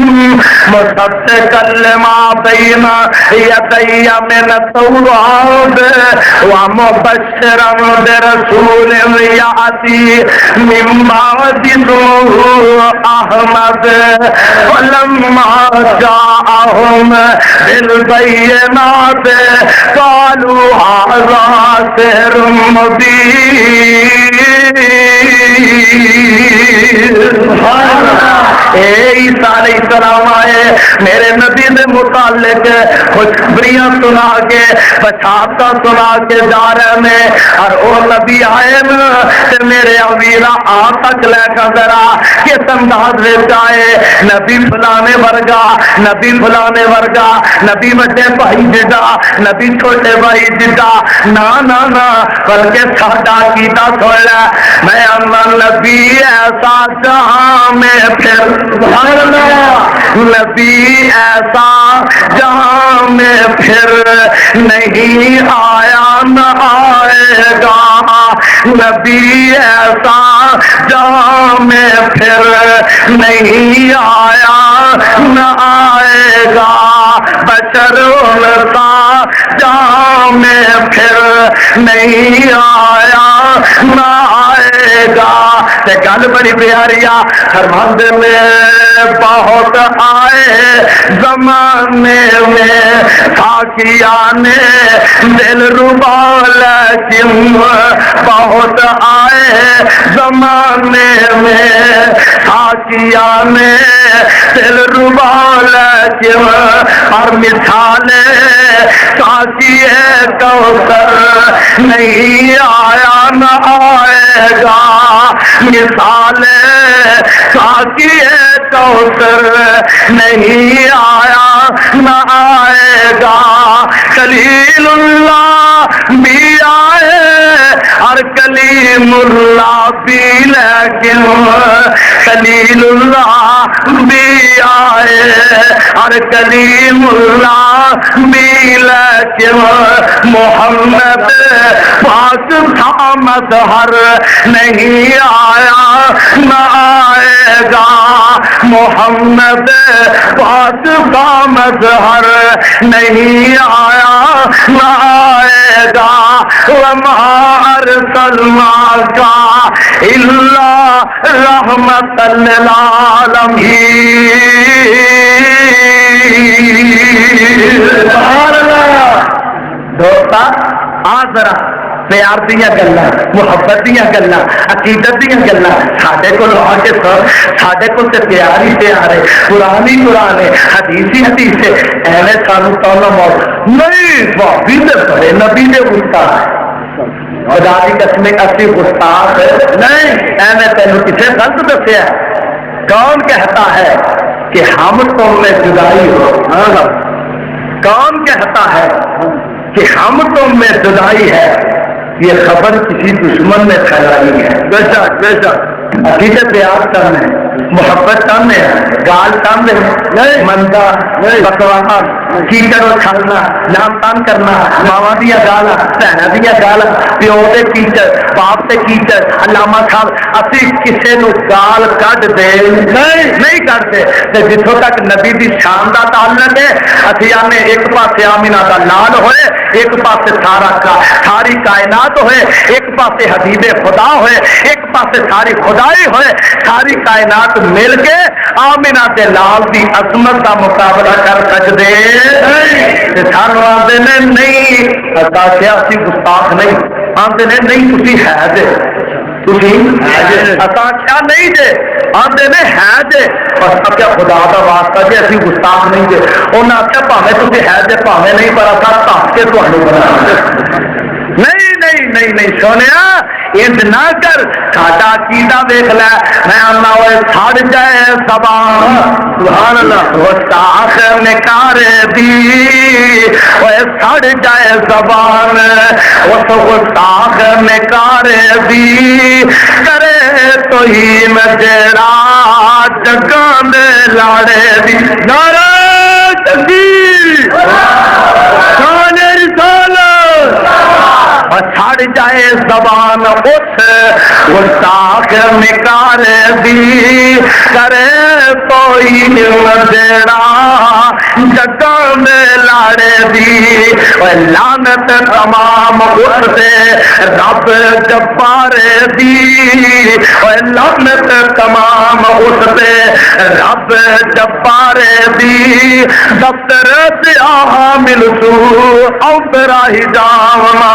مُصَدِّقًا لِمَا بَيْنَ يَدَيَّ مِنَ التَّوْرَاةِ وَمُبَشِّرًا بِرَسُولٍ يَأْتِي من بعد اسمه أحمد ولما جاءهم بالبينات قالوا هذا سحر مبين۔ عیسیٰ علیہ السلام آئے، میرے نبی نے متعلق خوشخبریاں سنا کے بشارتاں سنا کے جا رہے ہیں، اور وہ نبی آئے نا تے میرے امیرا آ تک لے کر ذرا کس انداز میں آئے، نبی فلانے ورگا، نبی فلانے ورگا، نبی بڑے بھائی جدا، نبی چھوٹے بھائی جدا، نا نا نا، بلکہ ساڈا کیتا سن لے، میں امن نبی ایسا جہاں میں پھر نبی ایسا جہاں میں پھر نہیں آیا نہ آئے گا، نبی ایسا جہاں میں پھر نہیں آیا نہ آئے گا، بشر سا جہاں میں پھر نہیں آیا نہ آئے گا۔ تے گل بڑی پیاری آ، فرماندے میں بہت آئے زمانے میں ساکیا نے دل ربا، لیکن بہت آئے زمانے میں ساکیا نے دل ربا، لیکن اور مثالیں ساکیے کوثر نہیں آیا نہ آئے گا، مثالیں ساکیے کوثر نہیں آیا نہ آئے گا، خلیل اللہ بھی آئے اور کلیم اللہ بھی، لیکن خلیل اللہ بھی آئے اور کلیم اللہ بھی، لیکن محمد پاک تھا مظہر نہیں آیا نہ آئے گا، محمد پاک کا مظہر نہیں آیا نہ آئے گا، وما ارسلناک الا رحمۃ للعالمین۔ سبحان اللہ۔ دوستا آ ذرا پیار دیا گلا، محبت دیا گلا، عقیدت دیا گلا ساڈے کول آ کے ساڈے کول تے پیار ہی پیار ہے، قرآن ہی قرآن ہے، حدیث ہی حدیث ہے، ایویں سانو تولا موت نہیں، بھابی تے بڑے نبی دے استاد خدا کی قسم اسی استاد نہیں، ایویں تینوں کسے غلط دسیا؟ کون کہتا ہے کہ ہم تم میں جدائی ہو؟ کون کہتا ہے کہ ہم تم میں جدائی ہے؟ یہ خبر کسی دشمن نے پھیلائی ہے۔ بے شک بے شک عقیدت پیار کرنا ہے، محبت چاہتے ہیں گال چاہتے ہیں مندا بکواس کیچڑ کھلنا نام تان کرنا ماوا دیا گالا بہنوں دیا گالا پیو کے کیچڑ باپ سے کیچڑ علامہ صاحب اسی کسی نو گال کڈ دے نہیں کڈتے جتوں تک نبی دی شان دا تعلق ہے اسی آنے ایک پاسے آمینہ دا لال ہوئے ایک پاسے ساری کائنات ہوئے ایک پاسے حبیب خدا ہوئے ایک پاسے ساری خدائی ہوئے ساری کائنات مل کے آمینہ دے لال دی عظمت دا مقابلہ کر سکتے سانو آتے نے نہیں کیا اسی گستاخ نہیں آتے نے نہیں تسی ہے جے کیا نہیں جے آتے نے ہے جے کیا خدا کا واسطہ جی اسی گستاخ نہیں جے انہیں آخیا پاوے تسی ہے جے پاوے نہیں پر اصل تک کے تمہیں بنا نہیں سونیا انج نہ کر ساڈا عقیدہ دیکھ لے میں آنا ہوئے سڑ جائے زبان سبحان اللہ گستاخ نکار دی وہ سڑ جائے زبان اس گستاخ نکار دی کرے تو ہی میں تیرا جگان دے لاڑے دی نعرہ تکبیر شان رسالت چھڑ جائے زبان اٹھ گستاخ نکار دی کرے کوئی دیڑا جگہ میں لاڑے دی لعنت تمام اٹھ سے رب جبار دی لعنت تمام اٹھ سے رب جبار دی دفتر سے آہا ملسو اوپرا ہی جاونا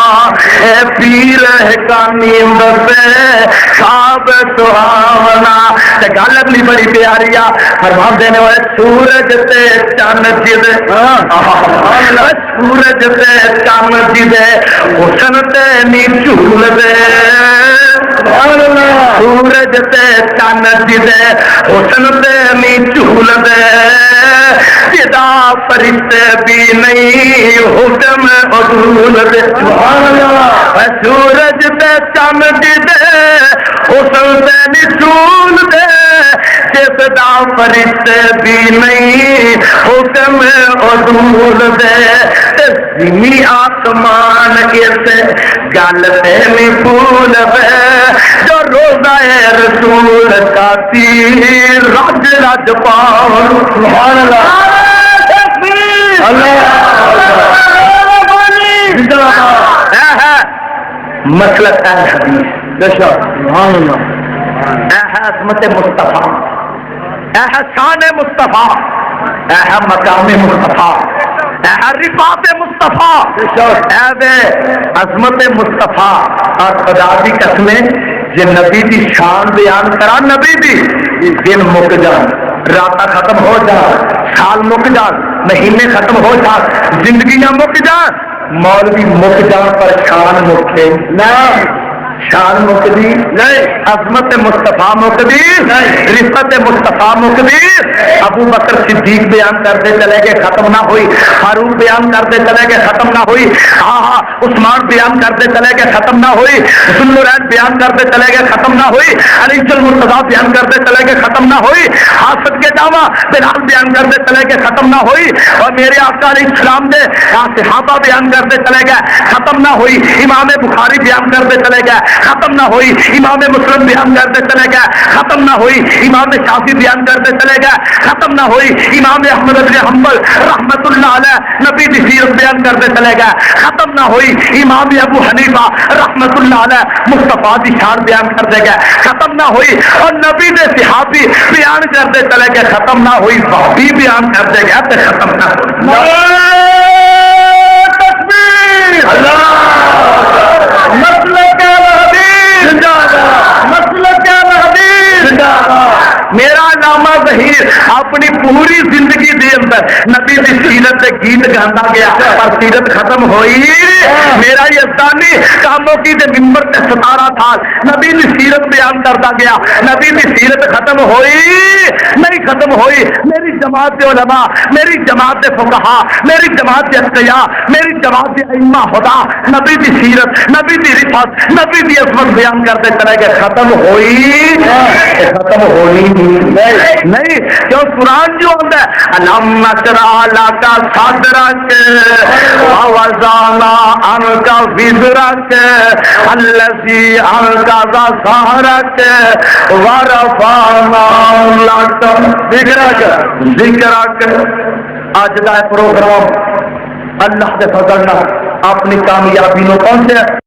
اے پیر کا نیند سے خواب سہاونا تے گل اگلی بڑی پیاری آ فرماندے نے اوے سورج تے چاند جدے سورج تے چاند جدے حسن تے نی جھول دے سورج تے چاند جدے حسن تے نی جھول دے جدا فرشتے بھی نہیں حکم عدول دے سورج تے چاند دے حسن تے نچول دے جدا فرشتے بھی نہیں حکم عدول دے زمین آسمان کیسے گل تے نہیں پھول دے جو روزہ رسول کا تیر رج رج پاؤ سبحان اللہ مسلک اہل حدیث عظمت مصطفیٰ شان مصطفیٰ مقام مصطفیٰ رفعت مصطفیٰ عظمت مصطفیٰ اور خدا کی قسمیں جی نبی دی شان بیان کرا نبی دی دن مک جان راتاں ختم ہو جان سال مک جان مہینے ختم ہو جان زندگیاں مک جان مولوی مک جان پر شان مکے نہ شان مکدی نہیں عظمت مصطفیٰ مکدی نہیں رفعت مصطفیٰ مکدی ابو بکر صدیق بیان کرتے چلے گئے ختم نہ ہوئی فاروق بیان کرتے چلے گئے ختم نہ ہوئی عثمان بیان کرتے چلے گئے ختم نہ ہوئی ذوالنورین بیان کرتے چلے گئے ختم نہ ہوئی علی المرتضیٰ بیان کرتے چلے گئے ختم نہ ہوئی حاسد کے دعویٰ بلال بیان کرتے چلے گئے ختم نہ ہوئی اور میرے آقا علیہ السلام نے صحابہ بیان کرتے چلے گئے ختم نہ ہوئی امام بخاری بیان کرتے چلے گئے ختم نہ ہوئی امام مسلم بیان کرتے چلے گئے ختم نہ ہوئی امام شافعی بیان کرتے چلے گئے ختم نہ ہوئی امام احمد بن حنبل رحمت اللہ علیہ نبی کی سیرت بیان کرتے چلے گئے ختم نہ ہوئی امام ابو حنیفہ رحمت اللہ علیہ مصطفیٰ کی شان بیان کرتے گئے ختم نہ ہوئی اور نبی نے صحابی بیان کرتے چلے گئے ختم نہ ہوئی صحابی بیان کرتے گئے تو ختم نہ ہوئی تکبیر اللہ میرا علامہ ظہیر اپنی پوری زندگی دے اندر نبی دی سیرت دے گیت گیت گانا گیا پر سیرت ختم ہوئی میرا یزدانی کاموں کی دے ممبر تے 17 سال نبی دی سیرت بیان کرتا گیا نبی دی سیرت ختم ہوئی نہیں ختم ہوئی میری جماعت کے علماء میری جماعت کے فقہا میری جماعت کے اتقیاء میری جماعت کے ائمہ خدا نبی دی سیرت نبی دی رفعت نبی دی عظمت بیان کرتے چلے گئے ختم ہوئی ختم ہونی نہیں کیوں قرآن جو ہوتا ہے الم نشرح لک صدرک ووضعنا عنک وزرک الذی انقض ظہرک ورفعنا لک ذکرک اج کا پروگرام اللہ کے فضل نال اپنی کامیابی نو پہنچے